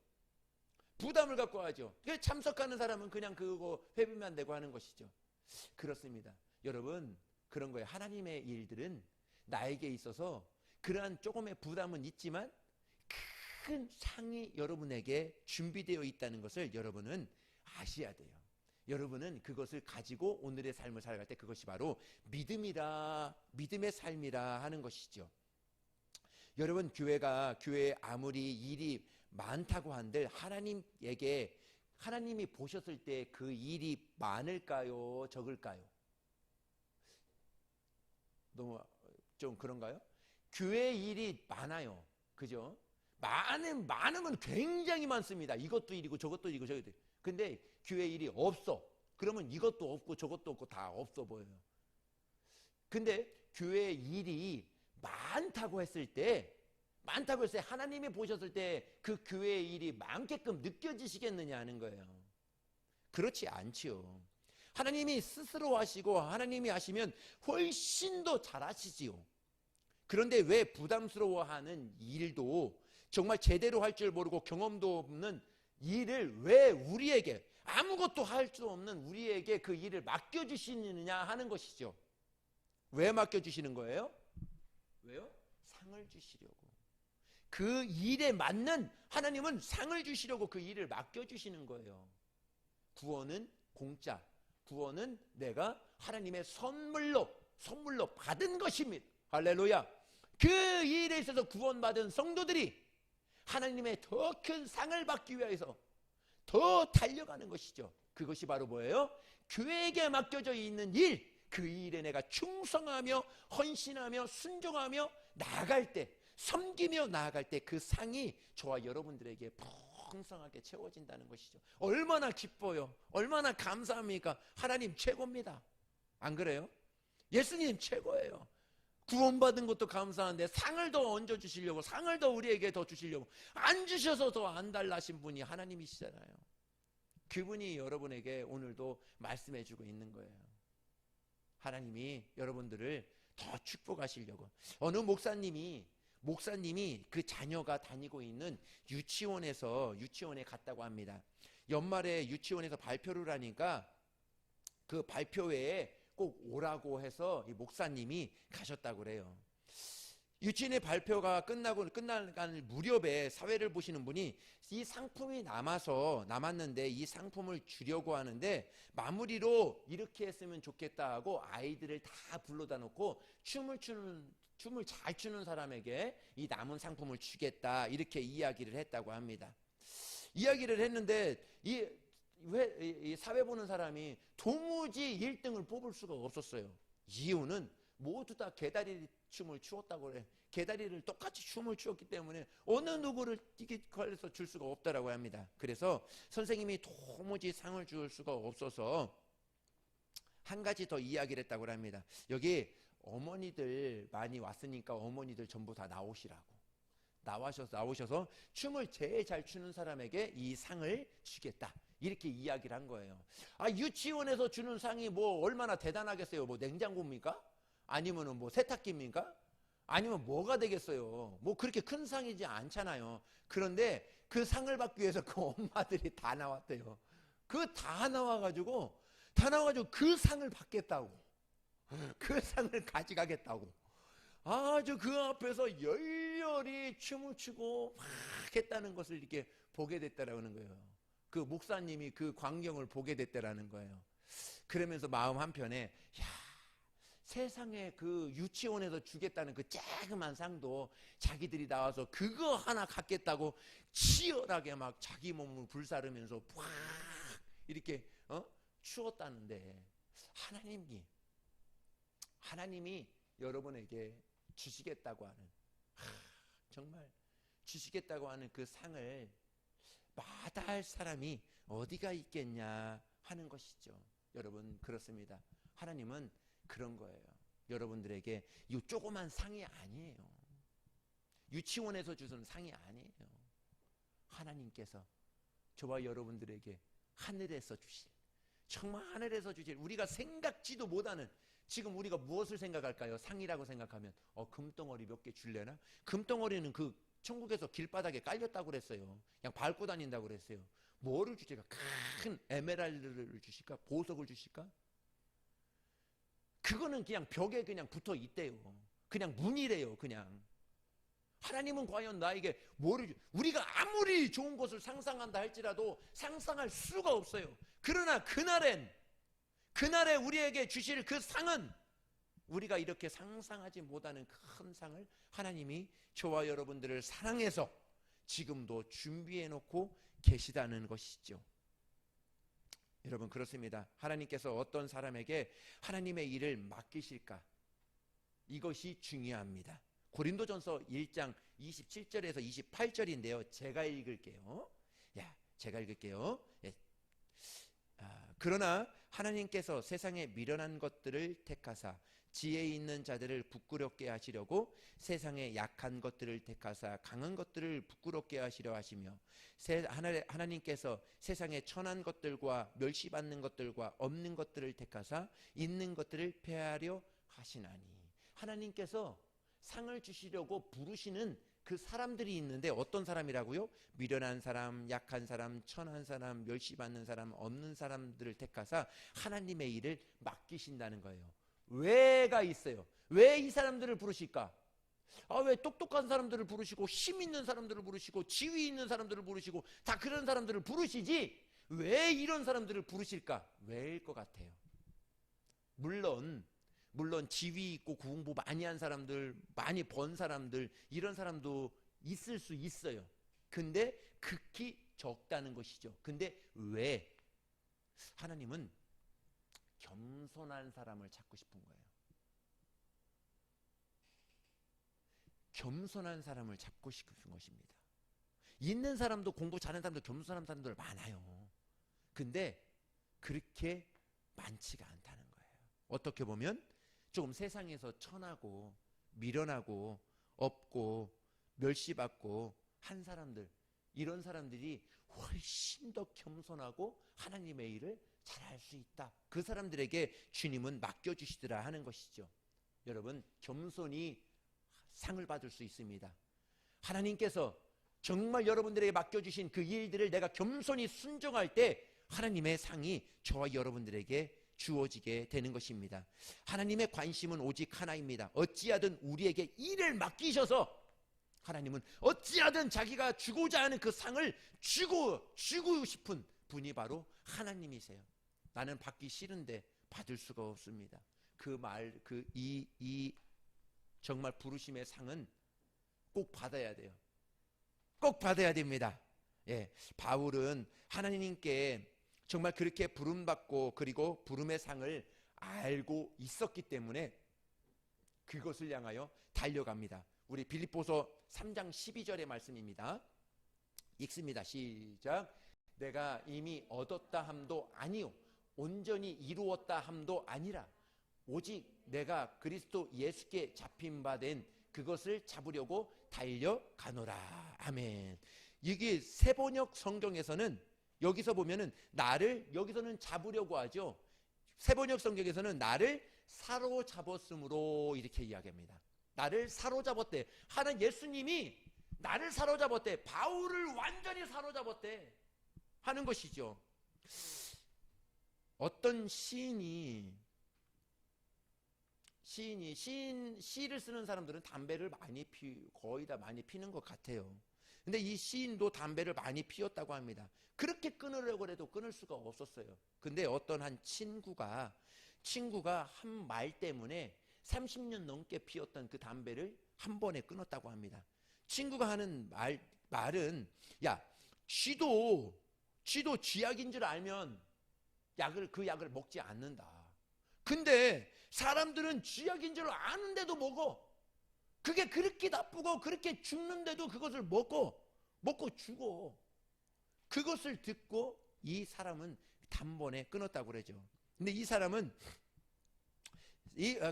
부담을 갖고 하죠. 참석하는 사람은 그냥 그거 회비만 내고 하는 것이죠. 그렇습니다. 여러분 그런 거예요. 하나님의 일들은 나에게 있어서 그러한 조금의 부담은 있지만 큰 상이 여러분에게 준비되어 있다는 것을 여러분은 아셔야 돼요. 여러분은 그것을 가지고 오늘의 삶을 살아갈 때 그것이 바로 믿음의 삶이라 하는 것이죠. 여러분 교회에 아무리 일이 많다고 한들 하나님이 보셨을 때 그 일이 많을까요? 적을까요? 너무 좀 그런가요? 교회 일이 많아요. 그죠? 많으면 굉장히 많습니다. 이것도 일이고 저것도 일이고 저것도 일이고. 근데 교회 일이 없어. 그러면 이것도 없고 저것도 없고 다 없어 보여요. 근데 교회 일이 많다고 했을 때 하나님이 보셨을 때 그 교회의 일이 많게끔 느껴지시겠느냐 하는 거예요. 그렇지 않지요. 하나님이 스스로 하시고 하나님이 하시면 훨씬 더 잘하시지요. 그런데 왜 부담스러워하는 일도 정말 제대로 할 줄 모르고 경험도 없는 일을 왜 우리에게 아무것도 할 수 없는 우리에게 그 일을 맡겨주시느냐 하는 것이죠. 왜 맡겨주시는 거예요? 왜요? 상을 주시려고. 그 일에 맞는 하나님은 상을 주시려고 그 일을 맡겨주시는 거예요. 구원은 공짜. 구원은 내가 하나님의 선물로 받은 것입니다. 할렐루야. 그 일에 있어서 구원받은 성도들이 하나님의 더 큰 상을 받기 위해서 더 달려가는 것이죠. 그것이 바로 뭐예요? 교회에게 맡겨져 있는 일, 그 일에 내가 충성하며 헌신하며 순종하며 나아갈 때, 섬기며 나아갈 때 그 상이 저와 여러분들에게 풍성하게 채워진다는 것이죠. 얼마나 기뻐요. 얼마나 감사합니까? 하나님 최고입니다. 안 그래요? 예수님 최고예요. 구원받은 것도 감사한데 상을 더 얹어주시려고, 상을 더 우리에게 더 주시려고 안 주셔서 더 안 달라신 분이 하나님이시잖아요. 그분이 여러분에게 오늘도 말씀해주고 있는 거예요. 하나님이 여러분들을 더 축복하시려고. 어느 목사님이 그 자녀가 다니고 있는 유치원에 갔다고 합니다. 연말에 유치원에서 발표를 하니까 그 발표회에 꼭 오라고 해서 이 목사님이 가셨다고 그래요. 유치원의 발표가 끝날 무렵에 사회를 보시는 분이 이 상품이 남았는데 이 상품을 주려고 하는데 마무리로 이렇게 했으면 좋겠다 하고 아이들을 다 불러다 놓고 춤을 잘 추는 사람에게 이 남은 상품을 주겠다 이렇게 이야기를 했다고 합니다. 이야기를 했는데 이 사회 보는 사람이 도무지 1등을 뽑을 수가 없었어요. 이유는 모두 다 개다리 춤을 추었다고 그래. 개다리를 똑같이 춤을 추었기 때문에 어느 누구를 이게 걸려서 줄 수가 없다라고 합니다. 그래서 선생님이 도무지 상을 줄 수가 없어서 한 가지 더 이야기를 했다고 합니다. 여기 어머니들 많이 왔으니까 어머니들 전부 다 나오시라고. 나오셔서 춤을 제일 잘 추는 사람에게 이 상을 주겠다. 이렇게 이야기를 한 거예요. 유치원에서 주는 상이 뭐 얼마나 대단하겠어요? 뭐 냉장고입니까? 아니면은 뭐 세탁기입니까? 아니면 뭐가 되겠어요? 뭐 그렇게 큰 상이지 않잖아요. 그런데 그 상을 받기 위해서 그 엄마들이 다 나왔대요. 다 나와가지고 그 상을 받겠다고. 그 상을 가져가겠다고. 아주 그 앞에서 열렬히 춤을 추고 막 했다는 것을 이렇게 보게 됐다라는 거예요. 그 목사님이 그 광경을 보게 됐다라는 거예요. 그러면서 마음 한편에 세상에 그 유치원에서 주겠다는 그 조그만 상도 자기들이 나와서 그거 하나 갖겠다고 치열하게 막 자기 몸을 불사르면서 팍 이렇게 추었다는데 하나님이 여러분에게 주시겠다고 하는 정말 주시겠다고 하는 그 상을 마다할 사람이 어디가 있겠냐 하는 것이죠. 여러분 그렇습니다. 하나님은 그런 거예요. 여러분들에게 이 조그만 상이 아니에요. 유치원에서 주는 상이 아니에요. 하나님께서 저와 여러분들에게 하늘에서 주실, 정말 하늘에서 주실, 우리가 생각지도 못하는, 지금 우리가 무엇을 생각할까요? 상이라고 생각하면 금덩어리 몇 개 줄래나? 금덩어리는 그 천국에서 길바닥에 깔렸다고 그랬어요. 그냥 밟고 다닌다고 그랬어요. 뭐를 주실까? 큰 에메랄드를 주실까? 보석을 주실까? 그거는 그냥 벽에 그냥 붙어 있대요. 그냥 문이래요. 그냥 하나님은 과연 나에게 뭐를 우리가 아무리 좋은 것을 상상한다 할지라도 상상할 수가 없어요. 그러나 그날에 우리에게 주실 그 상은 우리가 이렇게 상상하지 못하는 큰 상을 하나님이 저와 여러분들을 사랑해서 지금도 준비해 놓고 계시다는 것이죠. 여러분 그렇습니다. 하나님께서 어떤 사람에게 하나님의 일을 맡기실까? 이것이 중요합니다. 고린도전서 1장 27절에서 28절인데요. 제가 읽을게요. 그러나 하나님께서 세상에 미련한 것들을 택하사 지혜 있는 자들을 부끄럽게 하시려고 세상에 약한 것들을 택하사 강한 것들을 부끄럽게 하시려 하시며 하나님께서 세상에 천한 것들과 멸시받는 것들과 없는 것들을 택하사 있는 것들을 폐하려 하시나니. 하나님께서 상을 주시려고 부르시는 그 사람들이 있는데 어떤 사람이라고요? 미련한 사람, 약한 사람, 천한 사람, 멸시받는 사람, 없는 사람들을 택하사 하나님의 일을 맡기신다는 거예요. 왜가 있어요? 왜 이 사람들을 부르실까? 왜 똑똑한 사람들을 부르시고 힘 있는 사람들을 부르시고 지위 있는 사람들을 부르시고 다 그런 사람들을 부르시지 왜 이런 사람들을 부르실까? 왜일 것 같아요? 물론 지위 있고 공부 많이 한 사람들, 많이 번 사람들, 이런 사람도 있을 수 있어요. 근데 극히 적다는 것이죠. 근데 왜? 하나님은 겸손한 사람을 찾고 싶은 거예요. 겸손한 사람을 찾고 싶은 것입니다. 있는 사람도, 공부 잘하는 사람도 겸손한 사람들 많아요. 근데 그렇게 많지가 않다는 거예요. 어떻게 보면 조금 세상에서 천하고 미련하고 없고 멸시받고 한 사람들, 이런 사람들이 훨씬 더 겸손하고 하나님의 일을 잘할 수 있다. 그 사람들에게 주님은 맡겨주시더라 하는 것이죠. 여러분, 겸손이 상을 받을 수 있습니다. 하나님께서 정말 여러분들에게 맡겨주신 그 일들을 내가 겸손히 순종할 때 하나님의 상이 저와 여러분들에게 주어지게 되는 것입니다. 하나님의 관심은 오직 하나입니다. 어찌하든 우리에게 일을 맡기셔서 하나님은 어찌하든 자기가 주고자 하는 그 상을 주고 싶은 분이 바로 하나님이세요. 나는 받기 싫은데 받을 수가 없습니다. 이 정말 부르심의 상은 꼭 받아야 돼요. 꼭 받아야 됩니다. 예, 바울은 하나님께 정말 그렇게 부름받고 그리고 부름의 상을 알고 있었기 때문에 그것을 향하여 달려갑니다. 우리 빌립보서 3장 12절의 말씀입니다. 읽습니다. 시작. 내가 이미 얻었다 함도 아니요 온전히 이루었다 함도 아니라 오직 내가 그리스도 예수께 잡힌 바 된 그것을 잡으려고 달려가노라. 아멘. 이게 세번역 성경에서는 여기서 보면은 나를 여기서는 잡으려고 하죠. 세번역 성경에서는 나를 사로잡았으므로 이렇게 이야기합니다. 나를 사로잡았대. 하는 예수님이 나를 사로잡았대. 바울을 완전히 사로잡았대 하는 것이죠. 어떤 시를 쓰는 사람들은 담배를 거의 다 많이 피는 것 같아요. 근데 이 시인도 담배를 많이 피웠다고 합니다. 그렇게 끊으려고 해도 끊을 수가 없었어요. 근데 어떤 한 친구가 한 말 때문에 30년 넘게 피웠던 그 담배를 한 번에 끊었다고 합니다. 친구가 하는 말은 야, 쥐도 쥐약인 줄 알면 그 약을 먹지 않는다. 근데 사람들은 쥐약인 줄 아는데도 먹어. 그게 그렇게 나쁘고 그렇게 죽는데도 그것을 먹고 죽어. 그것을 듣고 이 사람은 단번에 끊었다고 그러죠. 근데 이 사람은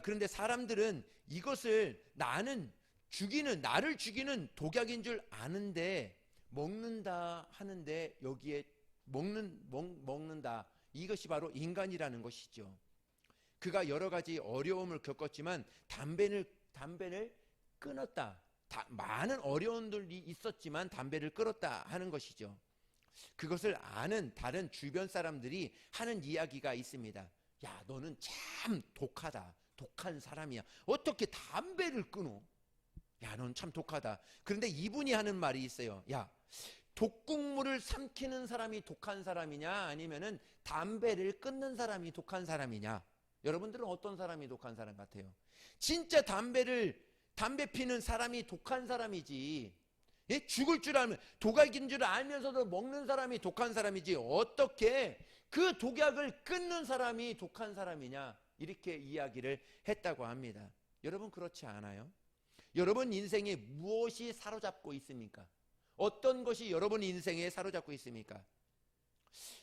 그런데 사람들은 이것을 나를 죽이는 독약인 줄 아는데 먹는다 하는데 여기에 먹는다. 이것이 바로 인간이라는 것이죠. 그가 여러 가지 어려움을 겪었지만 담배를 끊었다. 많은 어려움들이 있었지만 담배를 끊었다 하는 것이죠. 그것을 아는 다른 주변 사람들이 하는 이야기가 있습니다. 야, 너는 참 독하다. 독한 사람이야. 어떻게 담배를 끊어? 야, 넌 참 독하다. 그런데 이분이 하는 말이 있어요. 야, 독국물을 삼키는 사람이 독한 사람이냐 아니면은 담배를 끊는 사람이 독한 사람이냐? 여러분들은 어떤 사람이 독한 사람 같아요? 진짜 담배 피는 사람이 독한 사람이지. 예? 죽을 줄 알면 독약인 줄 알면서도 먹는 사람이 독한 사람이지. 어떻게 그 독약을 끊는 사람이 독한 사람이냐? 이렇게 이야기를 했다고 합니다. 여러분 그렇지 않아요? 여러분 인생에 무엇이 사로잡고 있습니까? 어떤 것이 여러분 인생에 사로잡고 있습니까?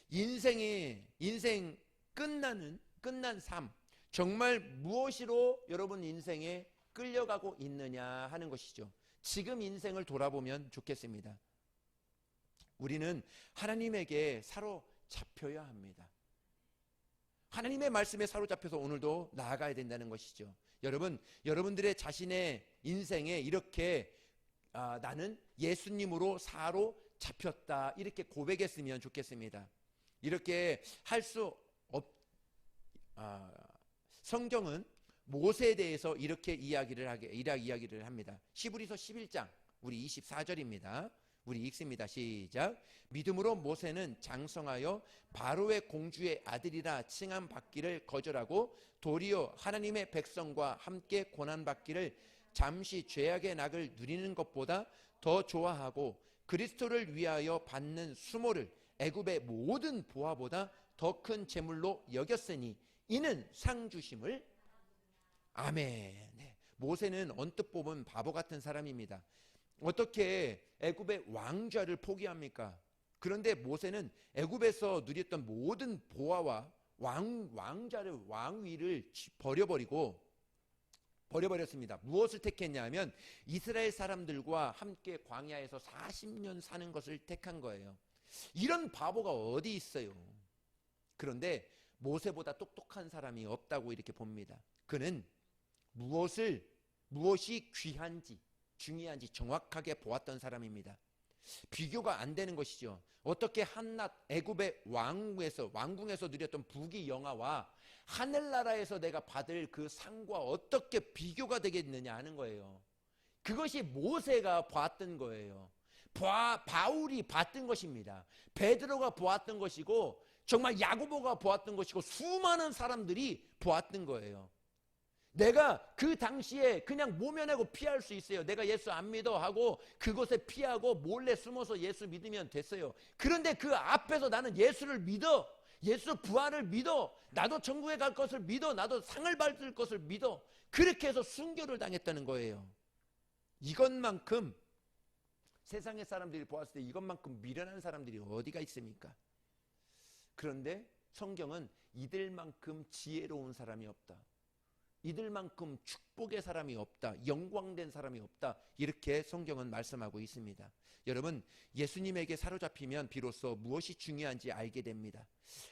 인생 끝난 삶, 정말 무엇으로 여러분 인생에 끌려가고 있느냐 하는 것이죠. 지금 인생을 돌아보면 좋겠습니다. 우리는 하나님에게 사로잡혀야 합니다. 하나님의 말씀에 사로잡혀서 오늘도 나아가야 된다는 것이죠. 여러분들의 자신의 인생에 이렇게 나는 예수님으로 사로잡혔다 이렇게 고백했으면 좋겠습니다. 이렇게 성경은 모세에 대해서 이렇게 이야기를 합니다. 히브리서 11장 우리 24절입니다. 우리 읽습니다. 시작. 믿음으로 모세는 장성하여 바로의 공주의 아들이라 칭함 받기를 거절하고 도리어 하나님의 백성과 함께 고난 받기를 잠시 죄악의 낙을 누리는 것보다 더 좋아하고 그리스도를 위하여 받는 수모를 애굽의 모든 보화보다 더 큰 재물로 여겼으니 이는 상 주심을. 아멘. 네. 모세는 언뜻 보면 바보 같은 사람입니다. 어떻게 애굽의 왕좌를 포기합니까? 그런데 모세는 애굽에서 누렸던 모든 보화와 왕위를 버려버렸습니다. 무엇을 택했냐면 이스라엘 사람들과 함께 광야에서 40년 사는 것을 택한 거예요. 이런 바보가 어디 있어요? 그런데 모세보다 똑똑한 사람이 없다고 이렇게 봅니다. 그는 무엇이 귀한지 중요한지 정확하게 보았던 사람입니다. 비교가 안 되는 것이죠. 어떻게 한낱 애굽의 왕궁에서 누렸던 부귀 영화와 하늘나라에서 내가 받을 그 상과 어떻게 비교가 되겠느냐 하는 거예요. 그것이 모세가 봤던 거예요. 바울이 봤던 것입니다. 베드로가 보았던 것이고 정말 야고보가 보았던 것이고 수많은 사람들이 보았던 거예요. 내가 그 당시에 그냥 모면하고 피할 수 있어요. 내가 예수 안 믿어 하고 그곳에 피하고 몰래 숨어서 예수 믿으면 됐어요. 그런데 그 앞에서 나는 예수를 믿어, 예수 부활을 믿어, 나도 천국에 갈 것을 믿어, 나도 상을 받을 것을 믿어, 그렇게 해서 순교를 당했다는 거예요. 이것만큼 세상의 사람들이 보았을 때 이것만큼 미련한 사람들이 어디가 있습니까? 그런데 성경은 이들만큼 지혜로운 사람이 없다, 이들만큼 축복의 사람이 없다, 영광된 사람이 없다, 이렇게 성경은 말씀하고 있습니다. 여러분, 예수님에게 사로잡히면 비로소 무엇이 중요한지 알게 됩니다.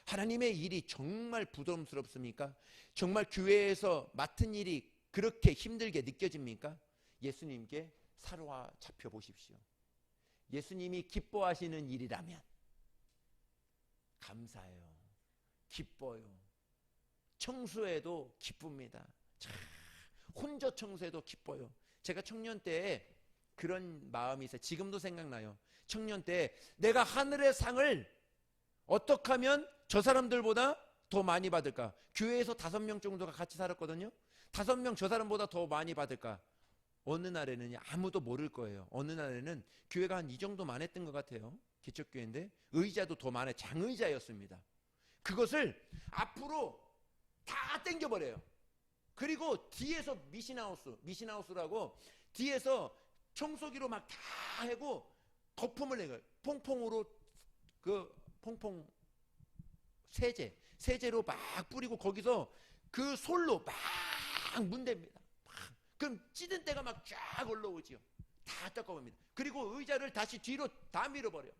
하나님의 일이 정말 부담스럽습니까? 정말 교회에서 맡은 일이 그렇게 힘들게 느껴집니까? 예수님께 사로잡혀 보십시오. 예수님이 기뻐하시는 일이라면 감사해요, 기뻐요. 청소해도 기쁩니다. 혼저 청소해도 기뻐요. 제가 청년 때에 그런 마음이 있어요. 지금도 생각나요. 청년 때 내가 하늘의 상을 어떻게 하면 저 사람들보다 더 많이 받을까? 교회에서 5명 정도가 같이 살았거든요. 5명 저 사람보다 더 많이 받을까? 어느 날에는 아무도 모를 거예요. 어느 날에는 교회가 한 이 정도만 했던 것 같아요. 개척교회인데 의자도 더 많아요. 장의자였습니다. 그것을 앞으로 다 땡겨버려요. 그리고 뒤에서 미신하우스라고 뒤에서 청소기로 막 다 하고 거품을 내요. 퐁퐁으로 그 퐁퐁 세제로 막 뿌리고 거기서 그 솔로 막 문댑니다. 그럼 찌든 때가 막 쫙 올라오지요. 다 닦아봅니다. 그리고 의자를 다시 뒤로 다 밀어버려.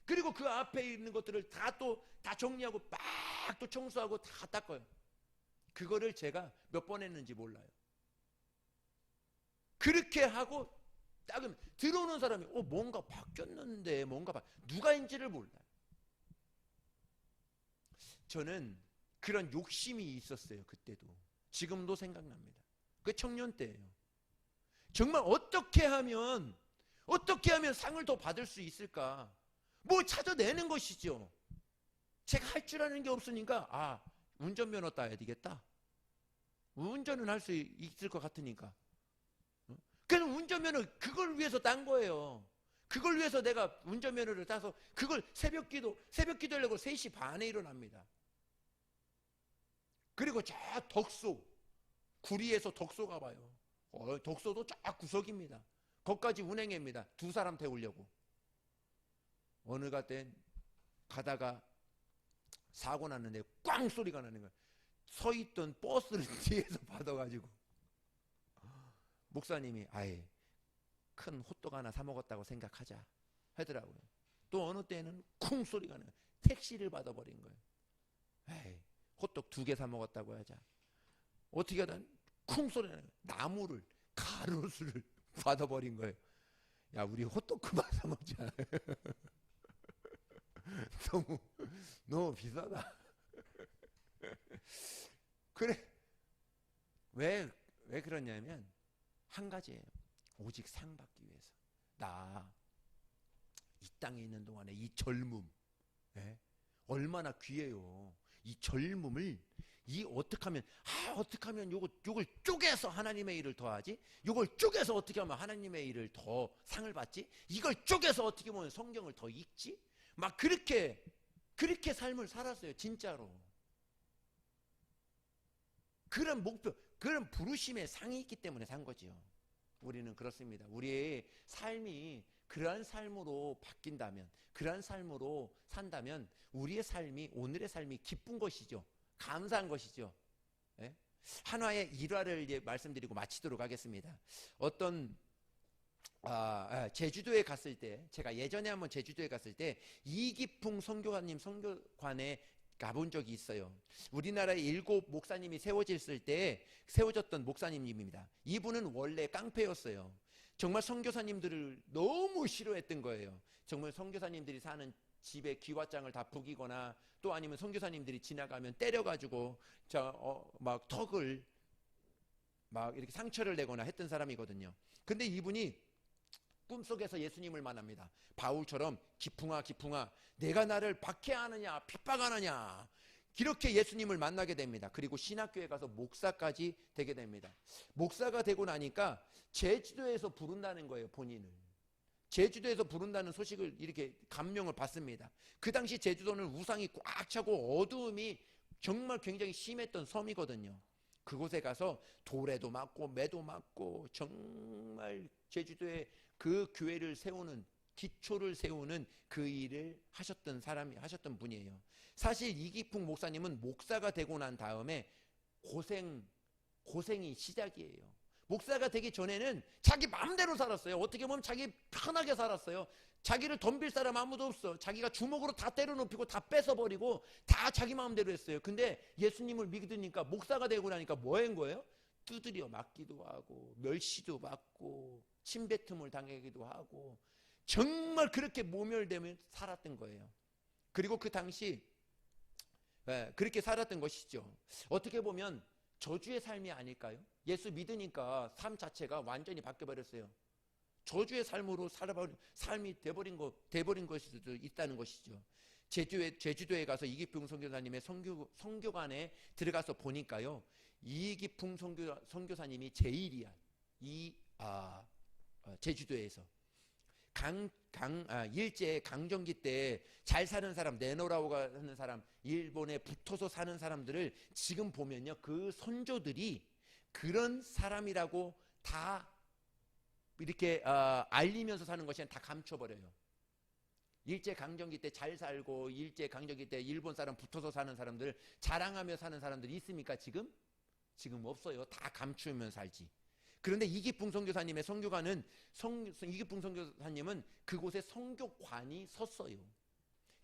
그리고 그 앞에 있는 것들을 다 정리하고 막 또 청소하고 다 닦아요. 그거를 제가 몇 번 했는지 몰라요. 그렇게 하고 닦으면 들어오는 사람이 뭔가 바뀌었는데 누가인지를 몰라요. 저는 그런 욕심이 있었어요. 그때도. 지금도 생각납니다. 그 청년 때예요. 정말 어떻게 하면 상을 더 받을 수 있을까? 뭐 찾아내는 것이죠. 제가 할 줄 아는 게 없으니까 운전면허 따야 되겠다. 운전은 할 수 있을 것 같으니까. 그래서 운전면허 그걸 위해서 딴 거예요. 그걸 위해서 내가 운전면허를 따서 그걸 새벽 기도하려고 3시 반에 일어납니다. 그리고 저 구리에서 덕소 가봐요. 덕소도 쫙 구석입니다. 거기까지 운행합니다. 2사람 태우려고. 어느 땐 가다가 사고 났는데 꽝 소리가 나는 거예요. 서 있던 버스를 뒤에서 받아가지고 목사님이 큰 호떡 하나 사 먹었다고 생각하자 하더라고요. 또 어느 때는 쿵 소리가 나요. 택시를 받아버린 거예요. 호떡 2개 사 먹었다고 하자. 어떻게 하든 쿵 소리 나는 거예요. 나무를 가로수를 받아버린 거예요. 야, 우리 호떡 그만 사 먹자. 너무 비싸다. 그래. 왜 그러냐면 한 가지예요. 오직 상 받기 위해서. 나 이 땅에 있는 동안에 이 젊음, 얼마나 귀해요. 이 젊음을 어떻게 하면 요걸 쪼개서 하나님의 일을 더하지? 요걸 쪼개서 어떻게 하면 하나님의 일을 더 상을 받지? 이걸 쪼개서 어떻게 보면 성경을 더 읽지? 막 그렇게 삶을 살았어요. 진짜로. 그런 목표, 그런 부르심의 상이 있기 때문에 산 거지요. 우리는 그렇습니다. 우리의 삶이 그러한 삶으로 바뀐다면, 그러한 삶으로 산다면 우리의 삶이, 오늘의 삶이 기쁜 것이죠. 감사한 것이죠. 한화의 일화를 말씀드리고 마치도록 하겠습니다. 어떤 제주도에 갔을 때, 제가 예전에 한번 제주도에 갔을 때 이기풍 선교관님 선교관에 가본 적이 있어요. 우리나라에 7 목사님이 세워졌을 때 세워졌던 목사님입니다. 이분은 원래 깡패였어요. 정말 선교사님들을 너무 싫어했던 거예요. 정말 선교사님들이 사는 집에 기와장을 다 부기거나 또 아니면 선교사님들이 지나가면 때려가지고 막 턱을 막 이렇게 상처를 내거나 했던 사람이거든요. 근데 이분이 꿈속에서 예수님을 만납니다. 바울처럼 기풍아 기풍아 내가 나를 박해하느냐 핍박하느냐 이렇게 예수님을 만나게 됩니다. 그리고 신학교에 가서 목사까지 되게 됩니다. 목사가 되고 나니까 제주도에서 부른다는 거예요. 본인을 제주도에서 부른다는 소식을 이렇게 감명을 받습니다. 그 당시 제주도는 우상이 꽉 차고 어두움이 정말 굉장히 심했던 섬이거든요. 그곳에 가서 돌에도 맞고 매도 맞고 정말 제주도에 그 교회를 세우는 기초를 세우는 그 일을 하셨던 분이에요. 사실 이기풍 목사님은 목사가 되고 난 다음에 고생이 시작이에요. 목사가 되기 전에는 자기 마음대로 살았어요. 어떻게 보면 자기 편하게 살았어요. 자기를 덤빌 사람 아무도 없어. 자기가 주먹으로 다 때려눕히고 다 뺏어버리고 다 자기 마음대로 했어요. 근데 예수님을 믿으니까 목사가 되고 나니까 뭐 한 거예요? 두드려 맞기도 하고 멸시도 받고 침뱉음을 당하기도 하고 정말 그렇게 모멸되며 살았던 거예요. 그리고 그 당시 그렇게 살았던 것이죠. 어떻게 보면 저주의 삶이 아닐까요? 예수 믿으니까 삶 자체가 완전히 바뀌어버렸어요. 저주의 삶으로 삶이 돼버린 것일 수도 있다는 것이죠. 제주도에 가서 이기풍 선교사님의 선교관에 들어가서 보니까요, 이기풍 선교사님이 제일이야. 제주도에서 일제 강점기 때 잘 사는 사람, 네노라고 하는 사람, 일본에 붙어서 사는 사람들을 지금 보면요, 그 선조들이 그런 사람이라고 다 이렇게 알리면서 사는 것이 다 감춰버려요. 일제 강점기 때 잘 살고 일제 강점기 때 일본 사람 붙어서 사는 사람들 자랑하며 사는 사람들이 있습니까? 지금 없어요. 다 감추면 살지. 그런데 이기풍 선교사님의 이기풍 선교사님은 그곳에 선교관이 섰어요.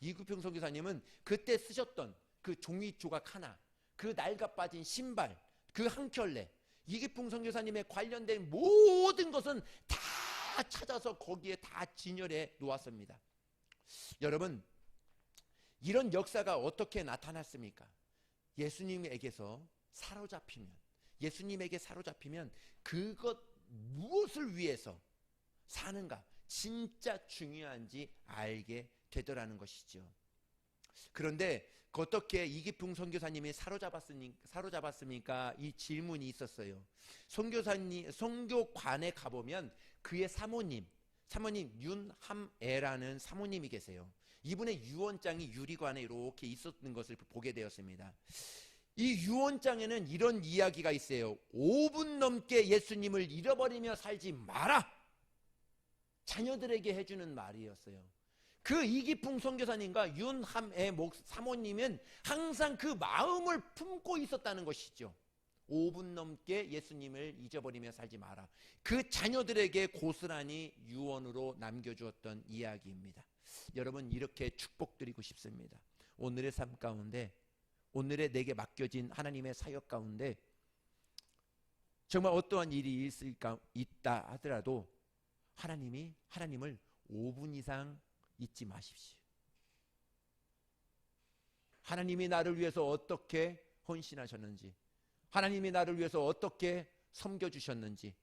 이기풍 선교사님은 그때 쓰셨던 그 종이 조각 하나, 그 낡아 빠진 신발, 그 한 켤레, 이기풍 선교사님에 관련된 모든 것은 다 찾아서 거기에 다 진열해 놓았습니다. 여러분, 이런 역사가 어떻게 나타났습니까? 예수님에게 사로잡히면 그것 무엇을 위해서 사는가 진짜 중요한지 알게 되더라는 것이죠. 그런데 어떻게 이기풍 선교사님이 사로잡았습니까? 이 질문이 있었어요. 선교관에 가보면 그의 사모님 윤함애라는 사모님이 계세요. 이분의 유언장이 유리관에 이렇게 있었던 것을 보게 되었습니다. 이 유언장에는 이런 이야기가 있어요. 5분 넘게 예수님을 잃어버리며 살지 마라. 자녀들에게 해주는 말이었어요. 그 이기풍 선교사님과 윤함의 사모님은 항상 그 마음을 품고 있었다는 것이죠. 5분 넘게 예수님을 잊어버리며 살지 마라. 그 자녀들에게 고스란히 유언으로 남겨주었던 이야기입니다. 여러분, 이렇게 축복드리고 싶습니다. 오늘의 삶 가운데, 오늘의 내게 맡겨진 하나님의 사역 가운데 정말 어떠한 일이 있다 하더라도 하나님을 5분 이상 잊지 마십시오. 하나님이 나를 위해서 어떻게 헌신하셨는지, 하나님이 나를 위해서 어떻게 섬겨주셨는지,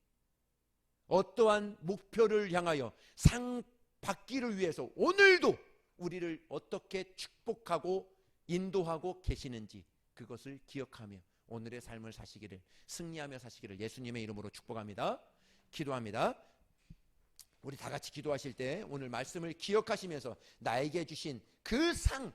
어떠한 목표를 향하여 상 받기를 위해서 오늘도 우리를 어떻게 축복하고 인도하고 계시는지 그것을 기억하며 오늘의 삶을 사시기를, 승리하며 사시기를 예수님의 이름으로 축복합니다. 기도합니다. 우리 다 같이 기도하실 때 오늘 말씀을 기억하시면서 나에게 주신 그 상,